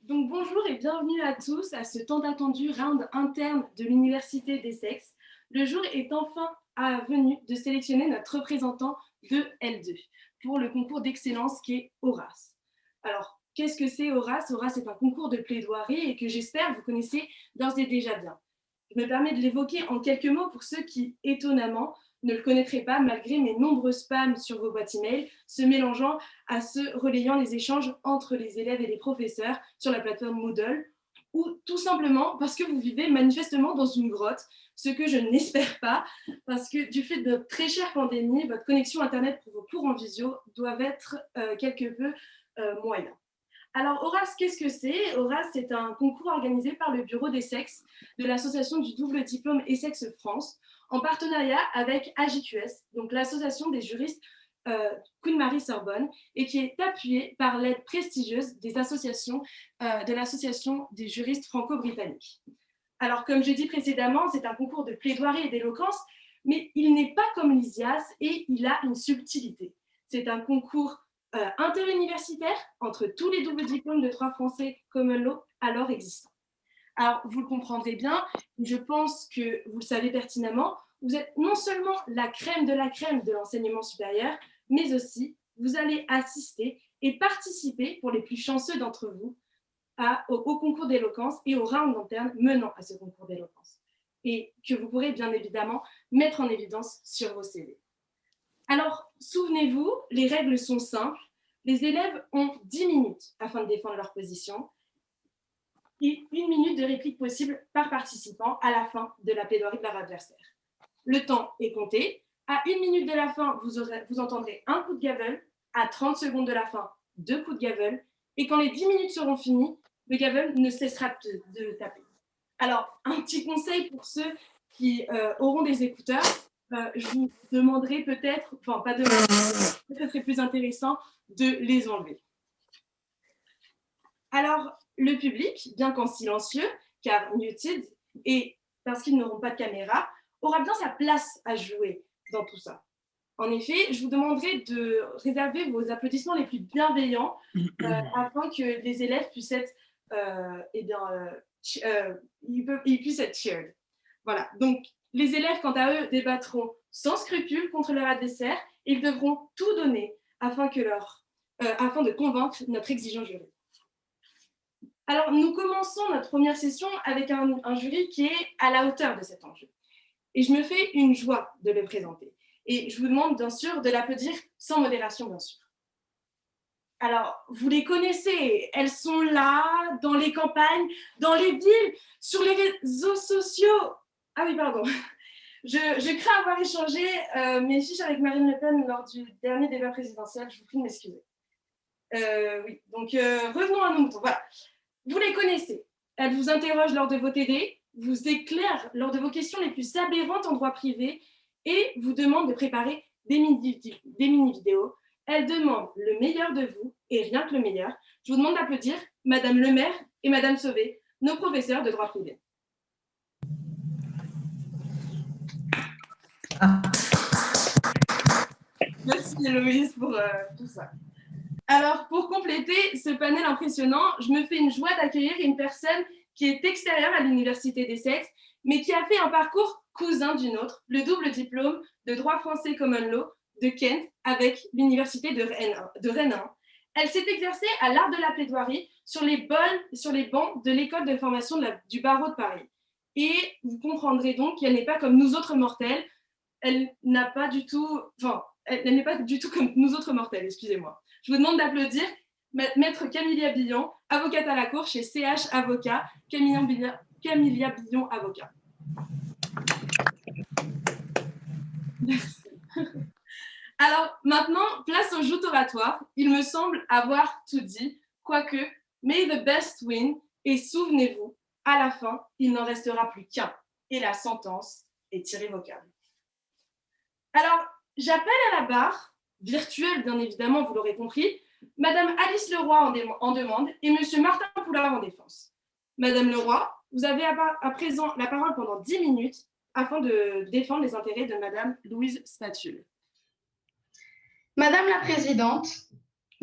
Donc bonjour et bienvenue à tous à ce tant attendu round interne de l'Université des sexes. Le jour est enfin venu de sélectionner notre représentant de L2 pour le concours d'excellence qui est Horace. Alors, qu'est-ce que c'est Horace? Horace est un concours de plaidoirie et que j'espère vous connaissez d'ores et déjà bien. Je me permets de l'évoquer en quelques mots pour ceux qui, étonnamment, ne le connaîtraient pas malgré mes nombreux spams sur vos boîtes email, se mélangeant à ceux relayant les échanges entre les élèves et les professeurs sur la plateforme Moodle, ou tout simplement parce que vous vivez manifestement dans une grotte, ce que je n'espère pas, parce que du fait de notre très chère pandémie, votre connexion Internet pour vos cours en visio doivent être quelque peu moyens. Alors, Horace, qu'est-ce que c'est? Horace, c'est un concours organisé par le Bureau des sexes de l'association du double diplôme Essex France, en partenariat avec AJQS, donc l'association des juristes Queen Marie Sorbonne, et qui est appuyé par l'aide prestigieuse des associations de l'association des juristes franco-britanniques. Alors, comme je dit précédemment, c'est un concours de plaidoirie et d'éloquence, mais il n'est pas comme l'ISIAS et il a une subtilité. C'est un concours interuniversitaire entre tous les doubles diplômes de droit français common law alors existants. Alors, vous le comprendrez bien, je pense que vous le savez pertinemment, vous êtes non seulement la crème de l'enseignement supérieur, mais aussi vous allez assister et participer, pour les plus chanceux d'entre vous, au concours d'éloquence et au round interne menant à ce concours d'éloquence. Et que vous pourrez bien évidemment mettre en évidence sur vos CV. Alors, souvenez-vous, les règles sont simples. Les élèves ont 10 minutes afin de défendre leur position et 1 minute de réplique possible par participant à la fin de la plaidoirie de leur adversaire. Le temps est compté. À 1 minute de la fin, vous entendrez un coup de gavel. À 30 secondes de la fin, 2 coups de gavel. Et quand les 10 minutes seront finies, le gavel ne cessera de taper. Alors, un petit conseil pour ceux qui auront des écouteurs, je vous demanderai peut-être, enfin pas demander, peut-être serait plus intéressant de les enlever. Alors, le public, bien qu'en silencieux, car muted, et parce qu'ils n'auront pas de caméra, aura bien sa place à jouer dans tout ça. En effet, je vous demanderai de réserver vos applaudissements les plus bienveillants afin que les élèves puissent être, ils puissent être cheered. Voilà. Donc, les élèves, quant à eux, débattront sans scrupule contre leur adversaire. Ils devront tout donner afin de convaincre notre exigeant jury. Alors, nous commençons notre première session avec un jury qui est à la hauteur de cet enjeu. Et je me fais une joie de le présenter. Et je vous demande bien sûr de l'applaudir sans modération, bien sûr. Alors, vous les connaissez, elles sont là, dans les campagnes, dans les villes, sur les réseaux sociaux. Ah oui, pardon. Je crains avoir échangé mes fiches avec Marine Le Pen lors du dernier débat présidentiel. Je vous prie de m'excuser. Oui, donc revenons à nos moutons. Voilà. Vous les connaissez. Elles vous interrogent lors de vos TD, vous éclairent lors de vos questions les plus aberrantes en droit privé et vous demandent de préparer des mini-vidéos. Elles demandent le meilleur de vous et rien que le meilleur. Je vous demande d'applaudir Madame Lemaire et Madame Sauvé, nos professeurs de droit privé. Merci Héloïse pour tout ça. Alors, pour compléter ce panel impressionnant, je me fais une joie d'accueillir une personne qui est extérieure à l'Université des sexes, mais qui a fait un parcours cousin d'une autre, le double diplôme de droit français common law de Kent avec l'Université de Rennes 1. Elle s'est exercée à l'art de la plaidoirie sur les bancs de l'école de formation du barreau de Paris. Et vous comprendrez donc qu'elle n'est pas comme nous autres mortels, elle n'est pas du tout comme nous autres mortels, excusez-moi. Je vous demande d'applaudir Maître Camilla Billon, avocate à la Cour chez CH Avocat, Camilla Billon Avocat. Merci. Alors maintenant, place aux joutes oratoires. Il me semble avoir tout dit, quoique, may the best win, et souvenez-vous, à la fin, il n'en restera plus qu'un, et la sentence est irrévocable. Alors, j'appelle à la barre, virtuelle bien évidemment, vous l'aurez compris, Madame Alice Leroy en demande et Monsieur Martin Poulard en défense. Madame Leroy, vous avez à présent la parole pendant 10 minutes afin de défendre les intérêts de Madame Louise Spatule. Madame la Présidente,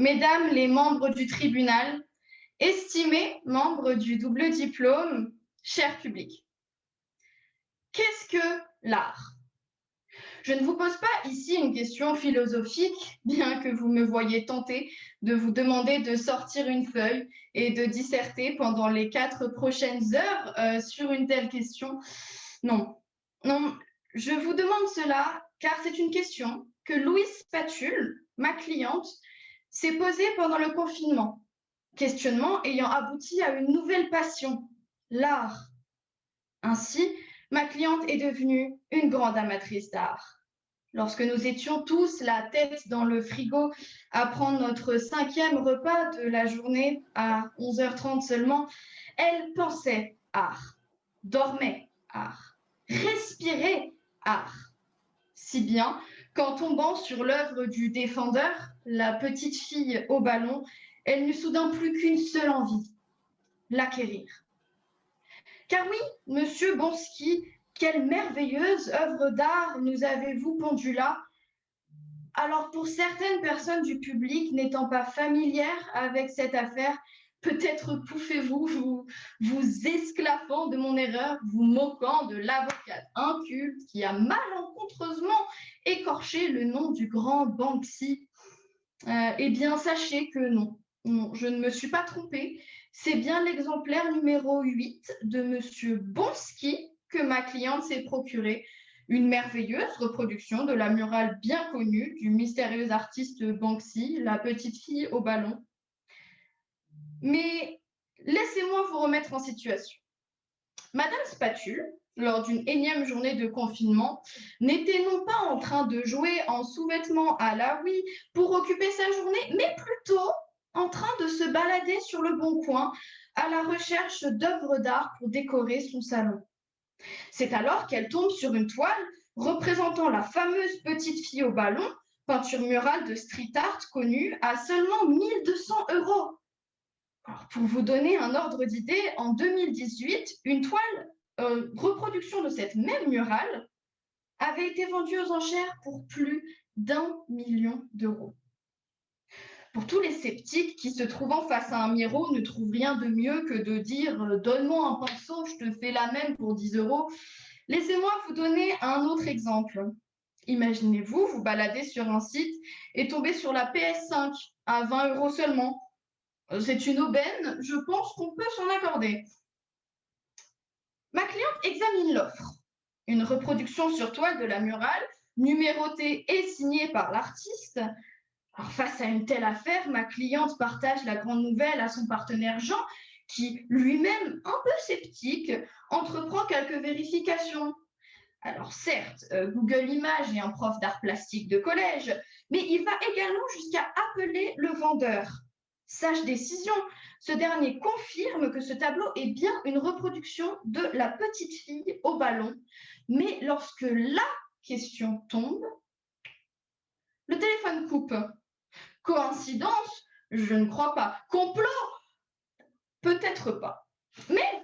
Mesdames les membres du tribunal Estimés membres du double diplôme, cher public, qu'est-ce que l'art? Je ne vous pose pas ici une question philosophique, bien que vous me voyez tenter de vous demander de sortir une feuille et de disserter pendant les 4 prochaines heures sur une telle question. Non, non, je vous demande cela car c'est une question que Louise Patule, ma cliente, s'est posée pendant le confinement. Questionnement ayant abouti à une nouvelle passion, l'art. Ainsi, ma cliente est devenue une grande amatrice d'art. Lorsque nous étions tous la tête dans le frigo à prendre notre 5e repas de la journée à 11h30 seulement, elle pensait art, dormait art, respirait art. Si bien qu'en tombant sur l'œuvre du défendeur, la petite fille au ballon, elle n'eut soudain plus qu'une seule envie, l'acquérir. Car oui, monsieur Bonsky, quelle merveilleuse œuvre d'art nous avez-vous pondue là? Alors pour certaines personnes du public n'étant pas familières avec cette affaire, peut-être pouffez-vous vous esclaffant de mon erreur, vous moquant de l'avocate inculte qui a malencontreusement écorché le nom du grand Banksy. Eh bien, sachez que non, non, je ne me suis pas trompée. C'est bien l'exemplaire numéro 8 de monsieur Bonsky que ma cliente s'est procuré. Une merveilleuse reproduction de la murale bien connue du mystérieux artiste Banksy, la petite fille au ballon. Mais laissez-moi vous remettre en situation. Madame Spatule, lors d'une énième journée de confinement, n'était non pas en train de jouer en sous-vêtements à la Wii pour occuper sa journée, mais plutôt en train de se balader sur le bon coin à la recherche d'œuvres d'art pour décorer son salon. C'est alors qu'elle tombe sur une toile représentant la fameuse petite fille au ballon, peinture murale de street art connue à seulement 1200 €. Alors, pour vous donner un ordre d'idée, en 2018, une toile reproduction de cette même murale avait été vendue aux enchères pour plus d'1 million d'euros. Pour tous les sceptiques qui, se trouvant face à un miro, ne trouvent rien de mieux que de dire « donne-moi un pinceau, je te fais la même pour 10 €», laissez-moi vous donner un autre exemple. Imaginez-vous, vous baladez sur un site et tombez sur la PS5 à 20 € seulement. C'est une aubaine, je pense qu'on peut s'en accorder. Ma cliente examine l'offre. Une reproduction sur toile de la murale, numérotée et signée par l'artiste. Alors, face à une telle affaire, ma cliente partage la grande nouvelle à son partenaire Jean, qui, lui-même un peu sceptique, entreprend quelques vérifications. Alors certes, Google Images est un prof d'art plastique de collège, mais il va également jusqu'à appeler le vendeur. Sage décision, ce dernier confirme que ce tableau est bien une reproduction de la petite fille au ballon. Mais lorsque la question tombe, le téléphone coupe. Coïncidence? Je ne crois pas. Complot? Peut-être pas. Mais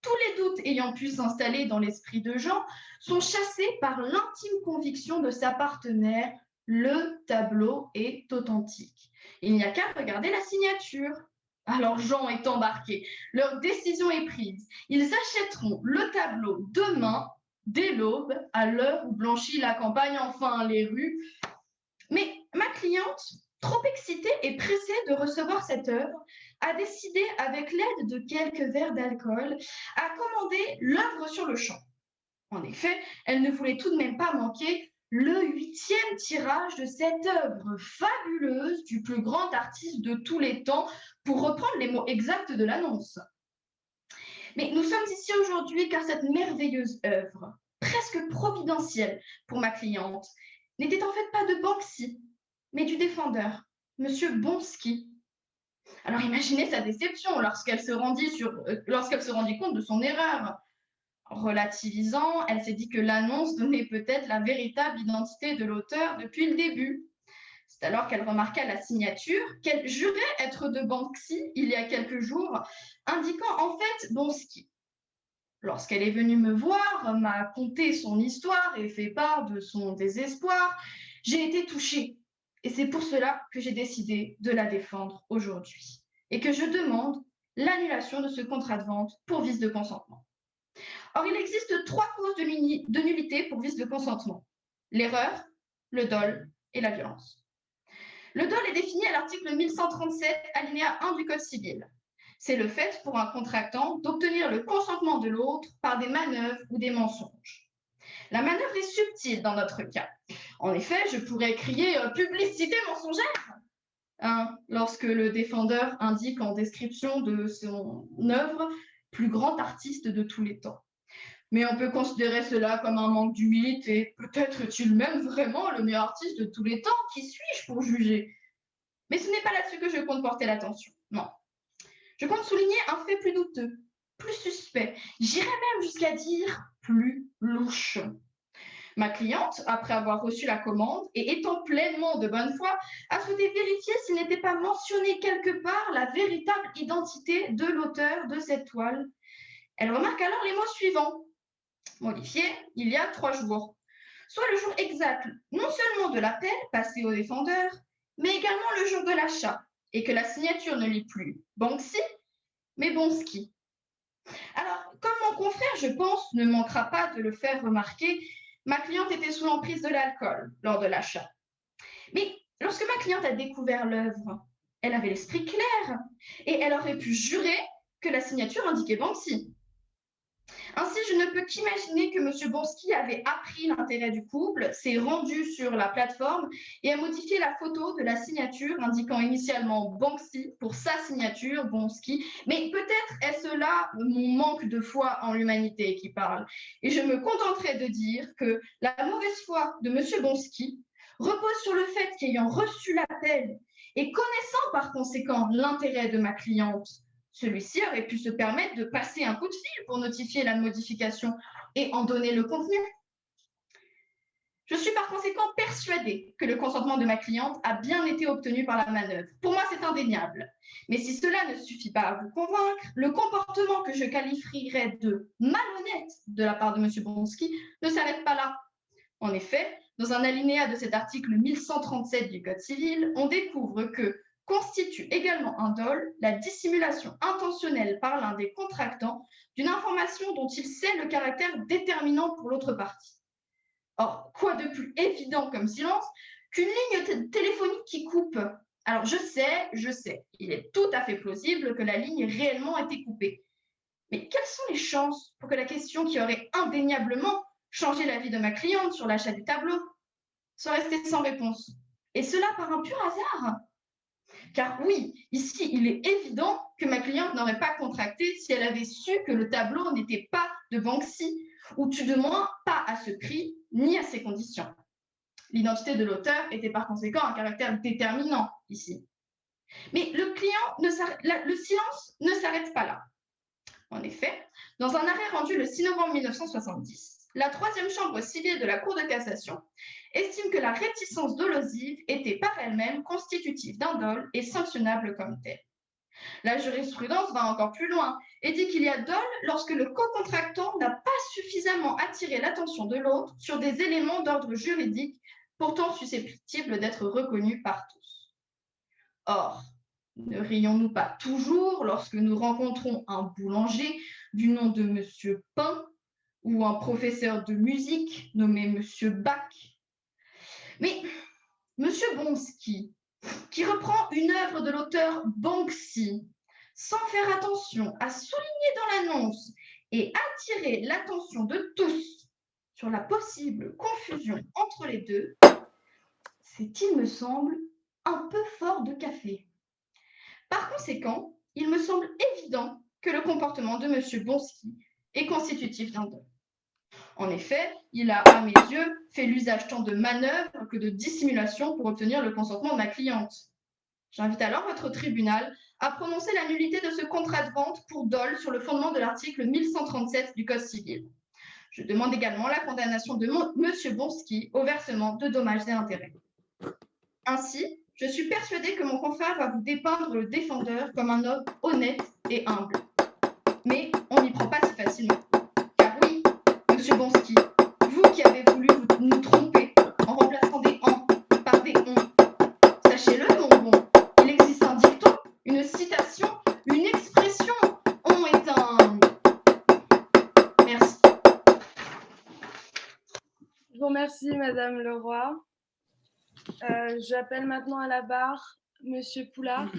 tous les doutes ayant pu s'installer dans l'esprit de Jean sont chassés par l'intime conviction de sa partenaire, le tableau est authentique. Il n'y a qu'à regarder la signature. Alors Jean est embarqué, leur décision est prise. Ils achèteront le tableau demain, dès l'aube, à l'heure où blanchit la campagne, enfin les rues. Mais ma cliente, trop excitée et pressée de recevoir cette œuvre, a décidé, avec l'aide de quelques verres d'alcool, à commander l'œuvre sur le champ. En effet, elle ne voulait tout de même pas manquer le 8e tirage de cette œuvre fabuleuse du plus grand artiste de tous les temps, pour reprendre les mots exacts de l'annonce. Mais nous sommes ici aujourd'hui car cette merveilleuse œuvre, presque providentielle pour ma cliente, n'était en fait pas de Banksy, mais du défendeur, monsieur Bonsky. Alors imaginez sa déception lorsqu'elle se rendit compte de son erreur. Relativisant, elle s'est dit que l'annonce donnait peut-être la véritable identité de l'auteur depuis le début. C'est alors qu'elle remarqua la signature qu'elle jurait être de Banksy il y a quelques jours, indiquant en fait Bonsky. Lorsqu'elle est venue me voir, m'a conté son histoire et fait part de son désespoir, j'ai été touchée. Et c'est pour cela que j'ai décidé de la défendre aujourd'hui. Et que je demande l'annulation de ce contrat de vente pour vice de consentement. Or, il existe 3 causes de nullité pour vice de consentement: l'erreur, le dol et la violence. Le dol est défini à l'article 1137, alinéa 1 du Code civil. C'est le fait pour un contractant d'obtenir le consentement de l'autre par des manœuvres ou des mensonges. La manœuvre est subtile dans notre cas. En effet, je pourrais crier « publicité mensongère » lorsque le défendeur indique en description de son œuvre « plus grand artiste de tous les temps ». Mais on peut considérer cela comme un manque d'humilité. Peut-être est-il même vraiment le meilleur artiste de tous les temps. Qui suis-je pour juger? Mais ce n'est pas là-dessus que je compte porter l'attention. Non. Je compte souligner un fait plus douteux, plus suspect, j'irais même jusqu'à dire plus louche. Ma cliente, après avoir reçu la commande et étant pleinement de bonne foi, a souhaité vérifier s'il n'était pas mentionné quelque part la véritable identité de l'auteur de cette toile. Elle remarque alors les mots suivants: modifié il y a 3 jours, soit le jour exact non seulement de l'appel passé au défendeur, mais également le jour de l'achat, et que la signature ne lit plus Banksy, mais Bonsky. Alors, comme mon confrère, je pense, ne manquera pas de le faire remarquer, ma cliente était sous l'emprise de l'alcool lors de l'achat. Mais lorsque ma cliente a découvert l'œuvre, elle avait l'esprit clair et elle aurait pu jurer que la signature indiquait Banksy. Ainsi, je ne peux qu'imaginer que M. Bonsky avait appris l'intérêt du couple, s'est rendu sur la plateforme et a modifié la photo de la signature indiquant initialement Banksy pour sa signature Bonsky. Mais peut-être est-ce là mon manque de foi en l'humanité qui parle. Et je me contenterai de dire que la mauvaise foi de M. Bonsky repose sur le fait qu'ayant reçu l'appel et connaissant par conséquent l'intérêt de ma cliente, celui-ci aurait pu se permettre de passer un coup de fil pour notifier la modification et en donner le contenu. Je suis par conséquent persuadée que le consentement de ma cliente a bien été obtenu par la manœuvre. Pour moi, c'est indéniable. Mais si cela ne suffit pas à vous convaincre, le comportement que je qualifierais de malhonnête de la part de M. Bonsky ne s'arrête pas là. En effet, dans un alinéa de cet article 1137 du Code civil, on découvre que constitue également un dol la dissimulation intentionnelle par l'un des contractants d'une information dont il sait le caractère déterminant pour l'autre partie. Or, quoi de plus évident comme silence qu'une ligne téléphonique qui coupe? Alors, je sais, il est tout à fait plausible que la ligne ait réellement été coupée. Mais quelles sont les chances pour que la question qui aurait indéniablement changé la vie de ma cliente sur l'achat du tableau soit restée sans réponse? Et cela par un pur hasard? Car oui, ici, il est évident que ma cliente n'aurait pas contracté si elle avait su que le tableau n'était pas de Banksy, ou tout de moins pas à ce prix ni à ces conditions. L'identité de l'auteur était par conséquent un caractère déterminant ici. Mais le silence ne s'arrête pas là. En effet, dans un arrêt rendu le 6 novembre 1970, la troisième chambre civile de la Cour de cassation estime que la réticence dolosive était par elle-même constitutive d'un dol et sanctionnable comme tel. La jurisprudence va encore plus loin et dit qu'il y a dol lorsque le co-contractant n'a pas suffisamment attiré l'attention de l'autre sur des éléments d'ordre juridique pourtant susceptibles d'être reconnus par tous. Or, ne rions-nous pas toujours lorsque nous rencontrons un boulanger du nom de M. Pain ou un professeur de musique nommé M. Bach? Mais M. Bonsky, qui reprend une œuvre de l'auteur Banksy, sans faire attention à souligner dans l'annonce et attirer l'attention de tous sur la possible confusion entre les deux, c'est, il me semble, un peu fort de café. Par conséquent, il me semble évident que le comportement de M. Bonsky est constitutif d'un dol. En effet, il a, à mes yeux, fait l'usage tant de manœuvres que de dissimulation pour obtenir le consentement de ma cliente. J'invite alors votre tribunal à prononcer la nullité de ce contrat de vente pour dol sur le fondement de l'article 1137 du Code civil. Je demande également la condamnation de M. Bonsky au versement de dommages et intérêts. Ainsi, je suis persuadée que mon confrère va vous dépeindre le défendeur comme un homme honnête et humble. Mais on n'y prend pas si facilement. Car oui, M. Bonsky, vous qui avez voulu nous tromper en remplaçant des ans par des on, sachez-le, mon bon, il existe un dicton, une citation, une expression Merci, Madame Leroy. J'appelle maintenant à la barre Monsieur Poulard.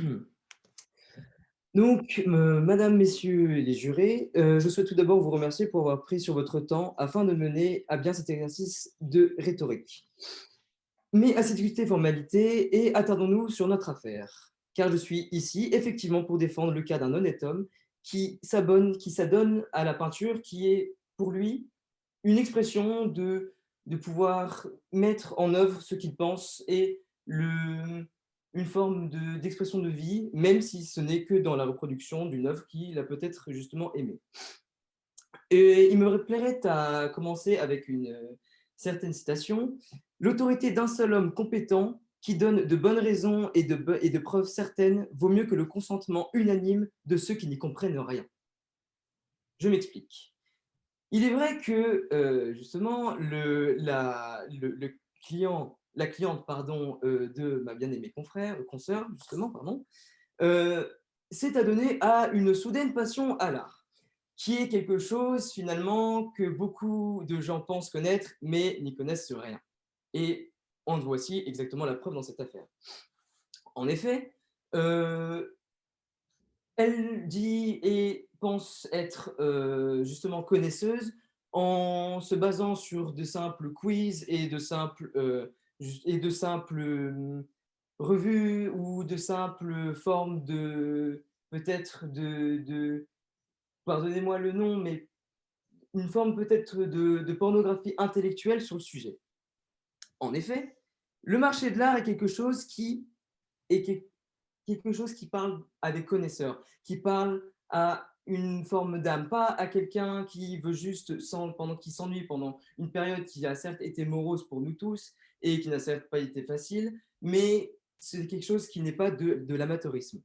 Donc, Madame, Messieurs les jurés, je souhaite tout d'abord vous remercier pour avoir pris sur votre temps afin de mener à bien cet exercice de rhétorique. Mais assez discuté formalité et attardons-nous sur notre affaire, car je suis ici effectivement pour défendre le cas d'un honnête homme qui s'adonne à la peinture, qui est pour lui une expression de pouvoir mettre en œuvre ce qu'il pense et une forme d'expression de vie, même si ce n'est que dans la reproduction d'une œuvre qu'il a peut-être justement aimée. Et il me plairait à commencer avec une certaine citation. L'autorité d'un seul homme compétent qui donne de bonnes raisons et de preuves certaines vaut mieux que le consentement unanime de ceux qui n'y comprennent rien. Je m'explique. Il est vrai que justement la cliente de ma bien-aimée consoeur, justement, s'est adonnée à une soudaine passion à l'art, qui est quelque chose finalement que beaucoup de gens pensent connaître, mais n'y connaissent rien. Et en voici exactement la preuve dans cette affaire. En effet, elle dit et pense être justement connaisseuse en se basant sur de simples quiz et de simples revues ou de simples formes de peut-être pardonnez-moi le nom, mais une forme peut-être de pornographie intellectuelle sur le sujet. En effet, le marché de l'art est quelque chose qui parle à des connaisseurs, qui parle à une forme d'âme, pas à quelqu'un qui veut juste, qui s'ennuie pendant une période qui a certes été morose pour nous tous et qui n'a certes pas été facile, mais c'est quelque chose qui n'est pas de l'amateurisme.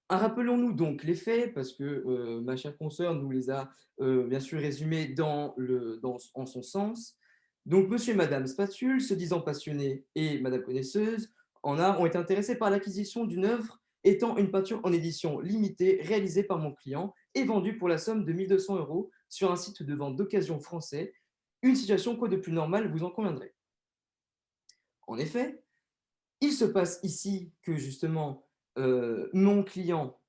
Rappelons-nous donc les faits, parce que ma chère consoeur nous les a bien sûr résumés en son sens. Donc, monsieur et madame Spatule, se disant passionnés, et madame connaisseuse en art, ont été intéressés par l'acquisition d'une œuvre étant une peinture en édition limitée réalisée par mon client et vendue pour la somme de 1 200 € sur un site de vente d'occasion français, une situation quoi de plus normale, vous en conviendrez. En effet, il se passe ici que justement mon client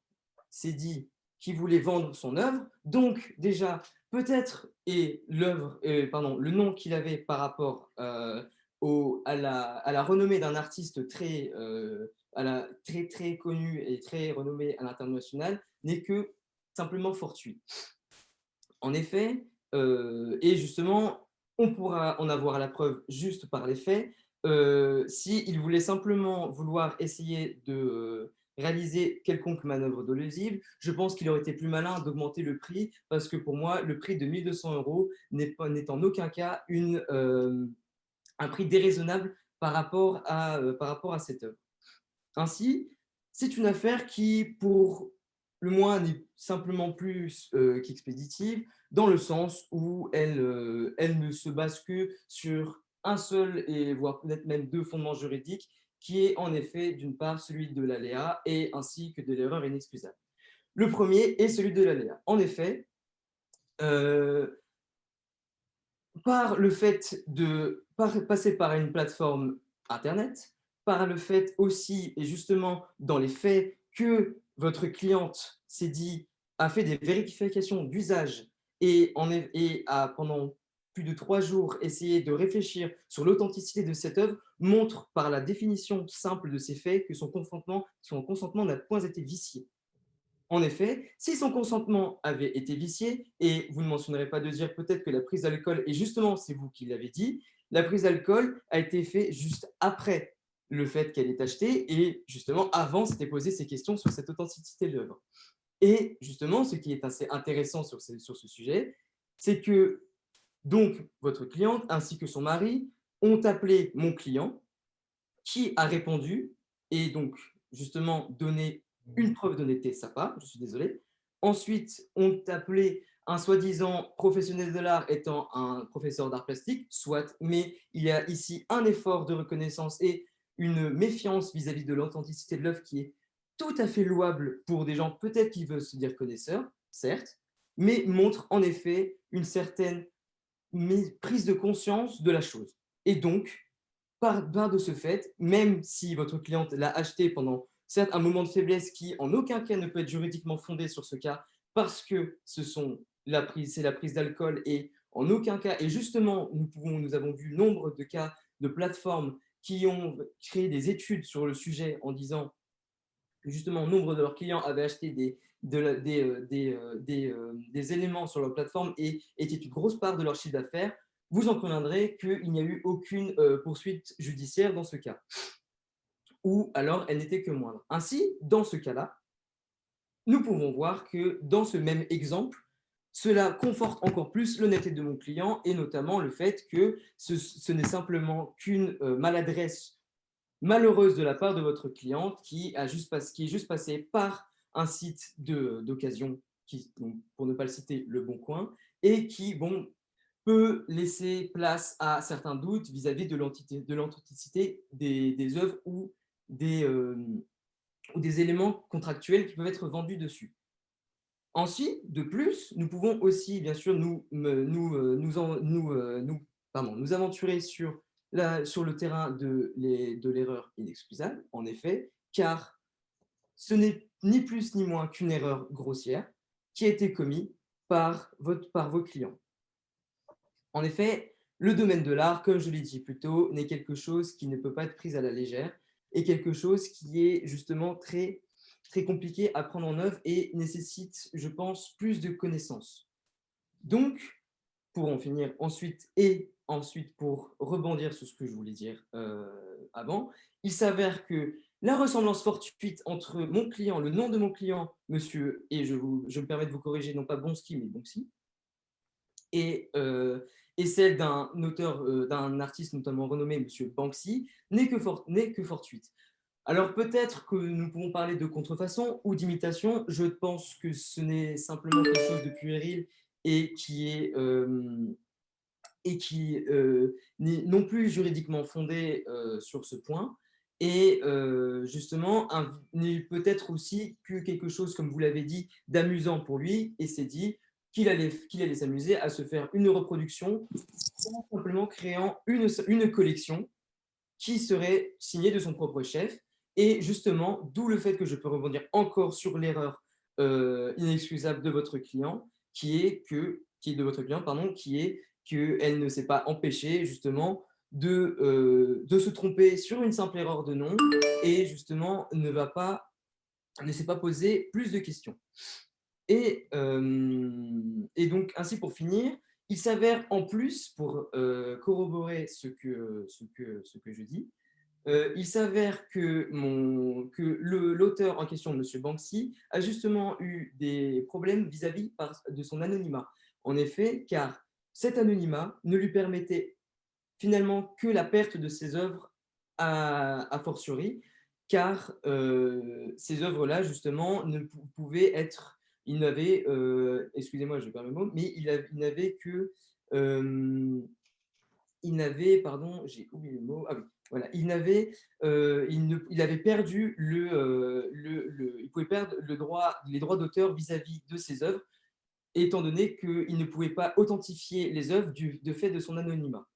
s'est dit qu'il voulait vendre son œuvre, donc déjà peut-être le nom qu'il avait par rapport à la renommée d'un artiste très très connu et très renommé à l'international n'est que simplement fortuit. En effet, et justement, on pourra en avoir la preuve juste par les faits. S'il voulait simplement vouloir essayer de réaliser quelconque manœuvre dolosive, je pense qu'il aurait été plus malin d'augmenter le prix, parce que pour moi, le prix de 1 200 € n'est en aucun cas un prix déraisonnable par rapport à cette œuvre. Ainsi, c'est une affaire qui, pour le moins, n'est simplement plus qu'expéditive, dans le sens où elle ne se base que sur un seul, et voire peut-être même deux fondements juridiques, qui est en effet d'une part celui de l'aléa et ainsi que de l'erreur inexcusable. Le premier est celui de l'aléa. En effet, par le fait de passer par une plateforme Internet, par le fait aussi, et justement dans les faits, que votre cliente a fait des vérifications d'usage et a pendant plus de 3 jours essayé de réfléchir sur l'authenticité de cette œuvre, montre par la définition simple de ces faits que son consentement n'a point été vicié. En effet, si son consentement avait été vicié, et vous ne mentionnerez pas de dire peut-être que la prise d'alcool, et justement c'est vous qui l'avez dit, la prise d'alcool a été faite juste après le fait qu'elle est achetée, et justement avant s'était posé ces questions sur cette authenticité de l'œuvre. Et justement, ce qui est assez intéressant sur ce sujet, c'est que donc votre cliente ainsi que son mari ont appelé mon client, qui a répondu, et donc justement donné une preuve d'honnêteté de sa part, je suis désolé. Ensuite, on appelé un soi-disant professionnel de l'art étant un professeur d'art plastique, soit, mais il y a ici un effort de reconnaissance et une méfiance vis-à-vis de l'authenticité de l'œuvre qui est tout à fait louable pour des gens peut-être qui veulent se dire connaisseurs, certes, mais montre en effet une certaine prise de conscience de la chose. Et donc, par de ce fait, même si votre cliente l'a acheté pendant certes un moment de faiblesse qui en aucun cas ne peut être juridiquement fondé sur ce cas, parce que c'est la prise d'alcool et en aucun cas, et justement, nous avons vu nombre de cas de plateformes qui ont créé des études sur le sujet en disant que justement, nombre de leurs clients avaient acheté des éléments sur leur plateforme et étaient une grosse part de leur chiffre d'affaires. Vous en conviendrez qu'il n'y a eu aucune poursuite judiciaire dans ce cas, ou alors elle n'était que moindre. Ainsi, dans ce cas-là, nous pouvons voir que dans ce même exemple, cela conforte encore plus l'honnêteté de mon client et notamment le fait que ce n'est simplement qu'une maladresse malheureuse de la part de votre cliente qui est juste passée par un site d'occasion, pour ne pas le citer, Le Bon Coin, et qui peut laisser place à certains doutes vis-à-vis de l'authenticité des œuvres ou des éléments contractuels qui peuvent être vendus dessus. Ensuite, de plus, nous pouvons aussi, bien sûr, nous aventurer sur le terrain de l'erreur inexcusable, en effet, car ce n'est ni plus ni moins qu'une erreur grossière qui a été commise par vos clients. En effet, le domaine de l'art, comme je l'ai dit plus tôt, n'est quelque chose qui ne peut pas être pris à la légère et quelque chose qui est justement très, très compliqué à prendre en œuvre et nécessite, je pense, plus de connaissances. Donc, pour en finir ensuite pour rebondir sur ce que je voulais dire avant, il s'avère que la ressemblance fortuite entre mon client, le nom de mon client, monsieur, et je me permets de vous corriger, non pas Bonski, mais Bonksi, et celle d'un auteur, d'un artiste notamment renommé, monsieur Banksy, n'est que fortuite. Alors peut-être que nous pouvons parler de contrefaçon ou d'imitation. Je pense que ce n'est simplement quelque chose de puéril et qui n'est non plus juridiquement fondé sur ce point. Et justement, n'est peut-être aussi que quelque chose, comme vous l'avez dit, d'amusant pour lui, et s'est dit qu'il allait s'amuser à se faire une reproduction en simplement créant une collection qui serait signée de son propre chef. Et justement, d'où le fait que je peux rebondir encore sur l'erreur inexcusable de votre client, qui est qu'elle ne s'est pas empêchée justement de se tromper sur une simple erreur de nom et justement ne s'est pas posé plus de questions. Et donc, ainsi pour finir, il s'avère en plus, pour corroborer ce que je dis, il s'avère que l'auteur en question, M. Banksy, a justement eu des problèmes vis-à-vis de son anonymat. En effet, car cet anonymat ne lui permettait finalement que la perte de ses œuvres a fortiori, car ces œuvres-là, justement, ne pouvaient être... Il n'avait, excusez-moi, je perds mes mots, mais il n'avait que... il n'avait, pardon, j'ai oublié le mot, ah oui, voilà, il avait perdu il pouvait perdre les droits d'auteur vis-à-vis de ses œuvres, étant donné qu'il ne pouvait pas authentifier les œuvres de fait de son anonymat.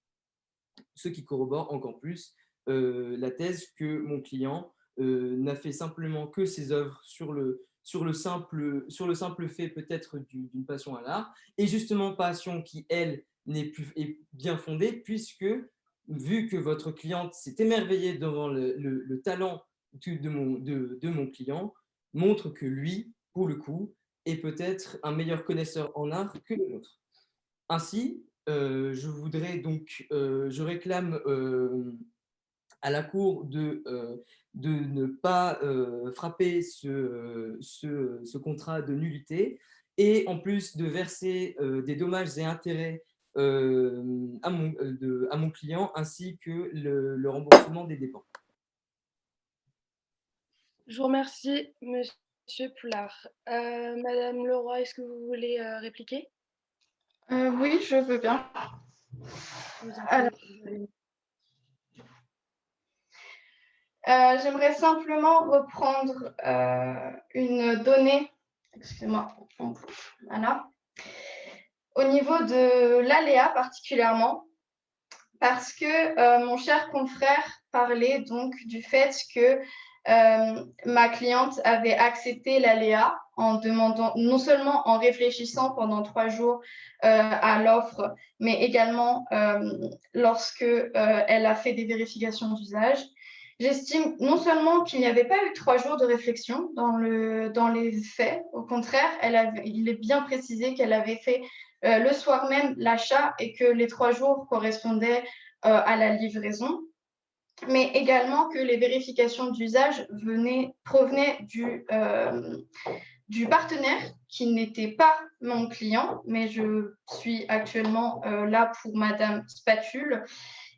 Ce qui corrobore encore plus la thèse que mon client n'a fait simplement que ses œuvres sur le simple fait peut-être d'une passion à l'art, et justement passion qui, elle, est bien fondée, puisque vu que votre cliente s'est émerveillée devant le talent de mon client, montre que lui, pour le coup, est peut-être un meilleur connaisseur en art que le nôtre. Ainsi, je réclame à la Cour de ne pas frapper ce contrat de nullité et en plus de verser des dommages et intérêts à mon client ainsi que le remboursement des dépenses. Je vous remercie, Monsieur Poulard. Madame Leroy, est-ce que vous voulez répliquer? Oui, je veux bien. J'aimerais simplement reprendre une donnée. Excusez-moi. Voilà. au niveau de l'aléa particulièrement, parce que mon cher confrère parlait donc du fait que ma cliente avait accepté l'aléa en demandant, non seulement en réfléchissant pendant 3 jours à l'offre, mais également lorsque elle a fait des vérifications d'usage. J'estime non seulement qu'il n'y avait pas eu 3 jours de réflexion dans les faits, au contraire, il est bien précisé qu'elle avait fait le soir même l'achat et que les 3 jours correspondaient à la livraison, mais également que les vérifications d'usage provenaient du partenaire qui n'était pas mon client, mais je suis actuellement là pour Madame Spatule,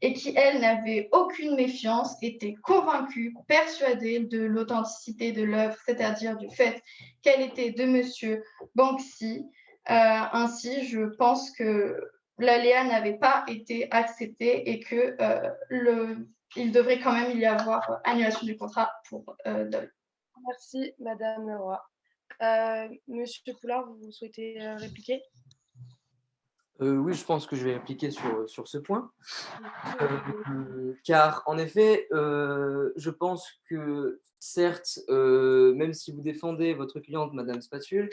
et qui, elle, n'avait aucune méfiance, était convaincue, persuadée de l'authenticité de l'œuvre, c'est-à-dire du fait qu'elle était de Monsieur Banksy. Ainsi, je pense que l'aléa n'avait pas été acceptée et que il devrait quand même y avoir annulation du contrat pour Dole. Merci, Madame Leroy. Monsieur Poulard, vous souhaitez répliquer? Oui, je pense que je vais répliquer sur ce point. Car en effet, je pense que certes, même si vous défendez votre cliente, Madame Spatule,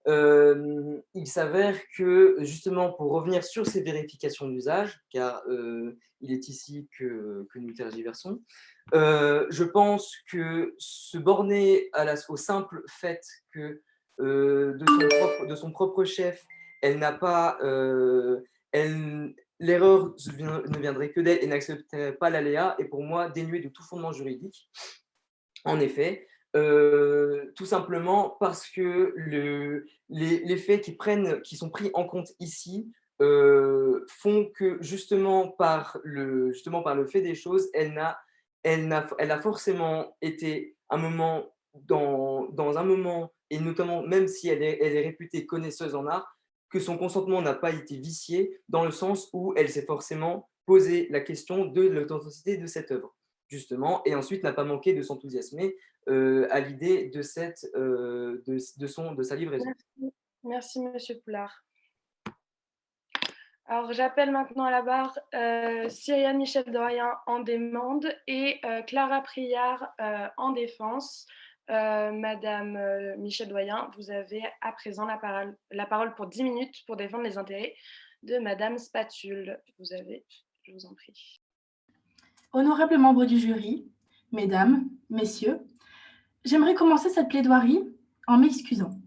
il s'avère que justement pour revenir sur ces vérifications d'usage, car il est ici que nous tergiversons, je pense que se borner au simple fait que de son propre chef, elle n'a pas, l'erreur ne viendrait que d'elle et n'accepterait pas l'aléa est pour moi dénué de tout fondement juridique. En effet, tout simplement parce que les faits qui sont pris en compte ici font que justement par le fait des choses, elle a forcément été un moment dans un moment, et notamment même si elle est réputée connaisseuse en art, que son consentement n'a pas été vicié dans le sens où elle s'est forcément posé la question de l'authenticité de cette œuvre, justement, et ensuite n'a pas manqué de s'enthousiasmer à l'idée de sa livraison. Merci, Monsieur Poulard. Alors, j'appelle maintenant à la barre Cyriane Michel Doyen en demande et Clara Priard en défense. Madame Michel Doyen, vous avez à présent la parole pour 10 minutes pour défendre les intérêts de Madame Spatule. Je vous en prie. Honorables membres du jury, mesdames, messieurs, j'aimerais commencer cette plaidoirie en m'excusant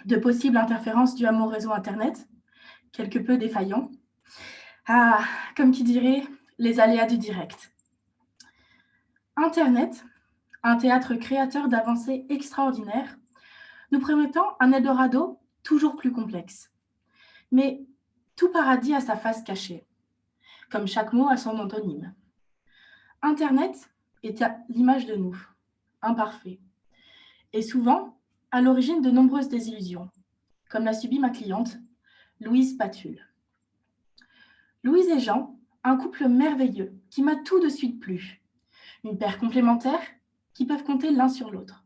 de possibles interférences dues à mon réseau Internet, quelque peu défaillant. Ah, comme qui dirait, les aléas du direct. Internet, un théâtre créateur d'avancées extraordinaires, nous promettant un Eldorado toujours plus complexe. Mais tout paradis a sa face cachée, comme chaque mot a son antonyme. Internet est à l'image de nous, imparfait, et souvent à l'origine de nombreuses désillusions, comme l'a subi ma cliente, Louise Patule. Louise et Jean, un couple merveilleux qui m'a tout de suite plu. Une paire complémentaire qui peuvent compter l'un sur l'autre.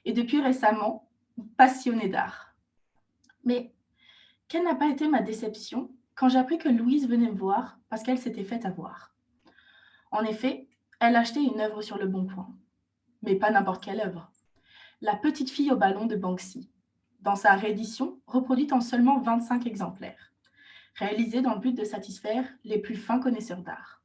Et depuis récemment, passionnés d'art. Mais quelle n'a pas été ma déception quand j'ai appris que Louise venait me voir parce qu'elle s'était faite avoir. En effet, elle achetait une œuvre sur le Bon Coin. Mais pas n'importe quelle œuvre. La petite fille au ballon de Banksy, dans sa réédition reproduite en seulement 25 exemplaires, réalisée dans le but de satisfaire les plus fins connaisseurs d'art.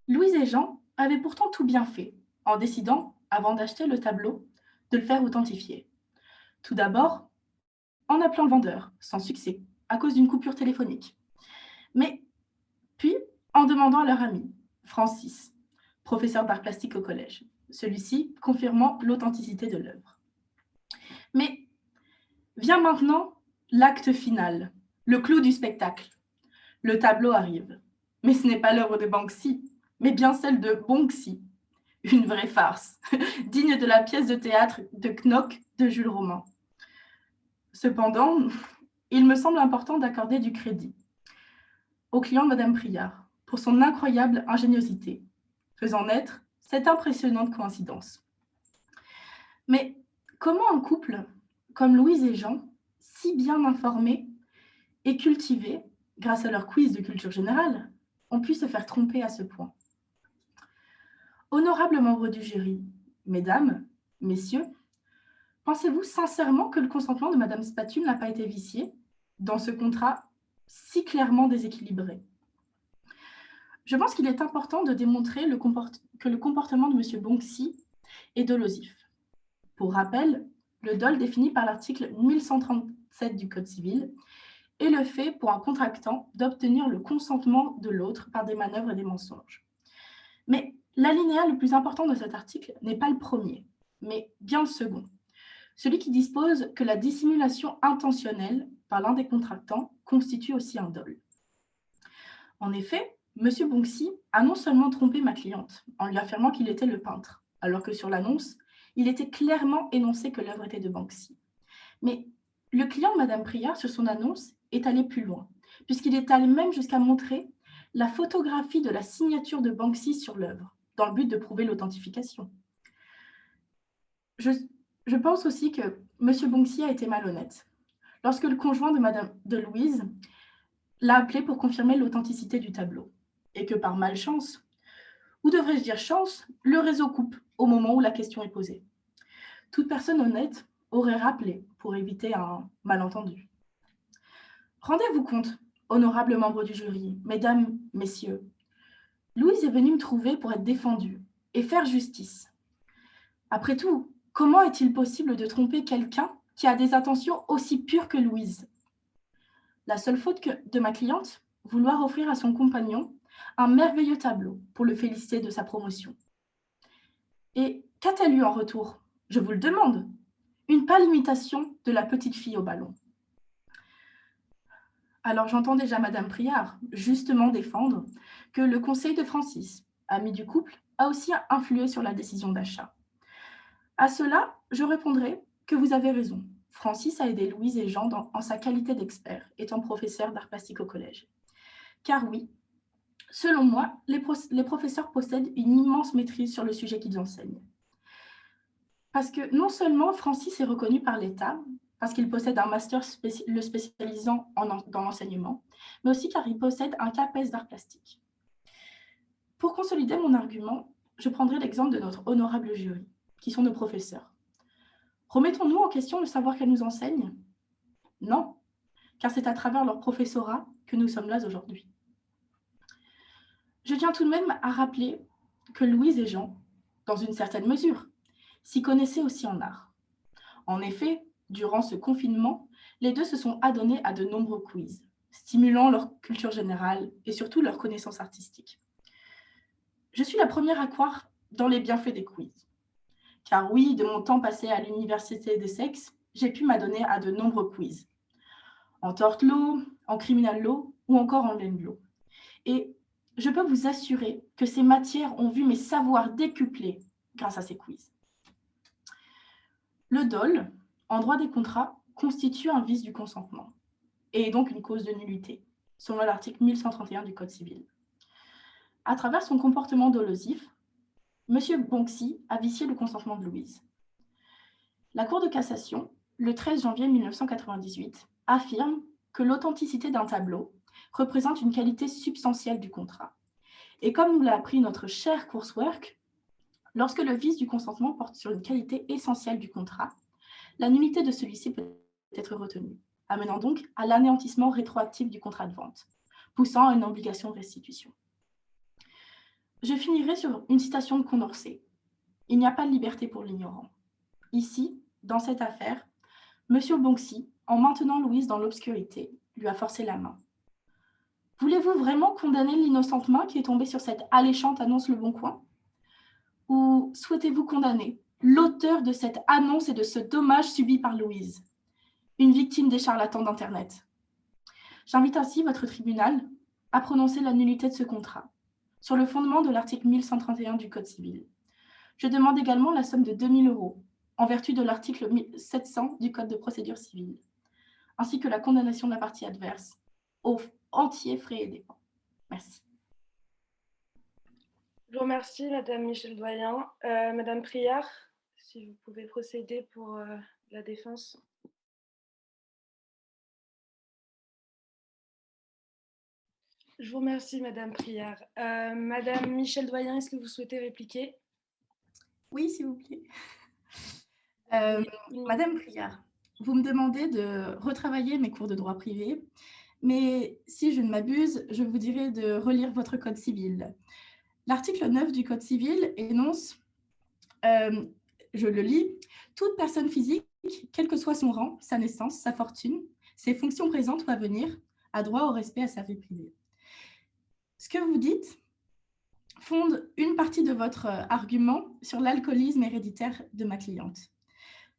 Louise et Jean avaient pourtant tout bien fait, en décidant, avant d'acheter le tableau, de le faire authentifier. Tout d'abord, en appelant le vendeur, sans succès, à cause d'une coupure téléphonique. Mais puis, en demandant à leur ami, Francis, professeur d'art plastique au collège, celui-ci confirmant l'authenticité de l'œuvre. Mais vient maintenant l'acte final, le clou du spectacle. Le tableau arrive. Mais ce n'est pas l'œuvre de Banksy, mais bien celle de Bonksy. Une vraie farce, digne de la pièce de théâtre de Knock de Jules Romain. Cependant, il me semble important d'accorder du crédit au client de Madame Priard pour son incroyable ingéniosité, faisant naître cette impressionnante coïncidence. Mais comment un couple comme Louise et Jean, si bien informés, et cultivés, grâce à leur quiz de culture générale, ont pu se faire tromper à ce point. Honorables membres du jury, mesdames, messieurs, pensez-vous sincèrement que le consentement de Madame Spatule n'a pas été vicié dans ce contrat si clairement déséquilibré? Je pense qu'il est important de démontrer que le comportement de M. Bonksi est dolosif. Pour rappel, le dol défini par l'article 1137 du Code civil est le fait pour un contractant d'obtenir le consentement de l'autre par des manœuvres et des mensonges. Mais l'alinéa le plus important de cet article n'est pas le premier, mais bien le second, celui qui dispose que la dissimulation intentionnelle par l'un des contractants constitue aussi un dol. En effet, M. Bonksi a non seulement trompé ma cliente en lui affirmant qu'il était le peintre, alors que sur l'annonce, il était clairement énoncé que l'œuvre était de Banksy. Mais le client de Mme Priard, sur son annonce, est allé plus loin, puisqu'il est allé même jusqu'à montrer la photographie de la signature de Banksy sur l'œuvre, dans le but de prouver l'authentification. Je pense aussi que M. Banksy a été malhonnête. Lorsque le conjoint de Louise l'a appelé pour confirmer l'authenticité du tableau, et que par malchance, ou devrais-je dire chance, le réseau coupe au moment où la question est posée. Toute personne honnête aurait rappelé pour éviter un malentendu. Rendez-vous compte, honorables membres du jury, mesdames, messieurs, Louise est venue me trouver pour être défendue et faire justice. Après tout, comment est-il possible de tromper quelqu'un qui a des intentions aussi pures que Louise? La seule faute de ma cliente, vouloir offrir à son compagnon un merveilleux tableau pour le féliciter de sa promotion. Et qu'a-t-elle eu en retour? Je vous le demande. Une pâle imitation de la petite fille au ballon. Alors j'entends déjà Madame Priard justement défendre que le conseil de Francis, ami du couple, a aussi influé sur la décision d'achat. À cela, je répondrai que vous avez raison. Francis a aidé Louise et Jean en sa qualité d'expert, étant professeur d'art plastique au collège. Car oui, selon moi, les professeurs possèdent une immense maîtrise sur le sujet qu'ils enseignent. Parce que non seulement Francis est reconnu par l'État, parce qu'il possède un master le spécialisant dans l'enseignement, mais aussi car il possède un CAPES d'art plastique. Pour consolider mon argument, je prendrai l'exemple de notre honorable jury, qui sont nos professeurs. Remettons-nous en question le savoir qu'elles nous enseignent? Non, car c'est à travers leur professorat que nous sommes là aujourd'hui. Je tiens tout de même à rappeler que Louise et Jean, dans une certaine mesure, s'y connaissaient aussi en art. En effet, durant ce confinement, les deux se sont adonnés à de nombreux quiz, stimulant leur culture générale et surtout leur connaissance artistique. Je suis la première à croire dans les bienfaits des quiz. Car oui, de mon temps passé à l'université d'Essex, j'ai pu m'adonner à de nombreux quiz. En tort law, en criminal law ou encore en land law. Et je peux vous assurer que ces matières ont vu mes savoirs décuplés grâce à ces quiz. Le dol, en droit des contrats, constitue un vice du consentement et est donc une cause de nullité, selon l'article 1131 du Code civil. À travers son comportement dolosif, M. Bonksi a vicié le consentement de Louise. La Cour de cassation, le 13 janvier 1998, affirme que l'authenticité d'un tableau représente une qualité substantielle du contrat. Et comme nous l'a appris notre cher coursework, lorsque le vice du consentement porte sur une qualité essentielle du contrat, la nullité de celui-ci peut être retenue, amenant donc à l'anéantissement rétroactif du contrat de vente, poussant à une obligation de restitution. Je finirai sur une citation de Condorcet. Il n'y a pas de liberté pour l'ignorant. Ici, dans cette affaire, M. Bonksi, en maintenant Louise dans l'obscurité, lui a forcé la main. Voulez-vous vraiment condamner l'innocente main qui est tombée sur cette alléchante annonce Le Bon Coin? Ou souhaitez-vous condamner l'auteur de cette annonce et de ce dommage subi par Louise, une victime des charlatans d'Internet? J'invite ainsi votre tribunal à prononcer la nullité de ce contrat, sur le fondement de l'article 1131 du Code civil. Je demande également la somme de 2 000 € en vertu de l'article 700 du Code de procédure civile, ainsi que la condamnation de la partie adverse aux entiers frais et dépens. Merci. Je vous remercie, Madame Michel Doyen. Madame Priard, si vous pouvez procéder pour la défense. Je vous remercie, Madame Priard. Madame Michel Doyen, est-ce que vous souhaitez répliquer? Oui, s'il vous plaît. Oui. Madame Priard, vous me demandez de retravailler mes cours de droit privé, mais si je ne m'abuse, je vous dirais de relire votre code civil. L'article 9 du code civil énonce, je le lis, toute personne physique, quel que soit son rang, sa naissance, sa fortune, ses fonctions présentes ou à venir, a droit au respect à sa vie privée. Ce que vous dites fonde une partie de votre argument sur l'alcoolisme héréditaire de ma cliente.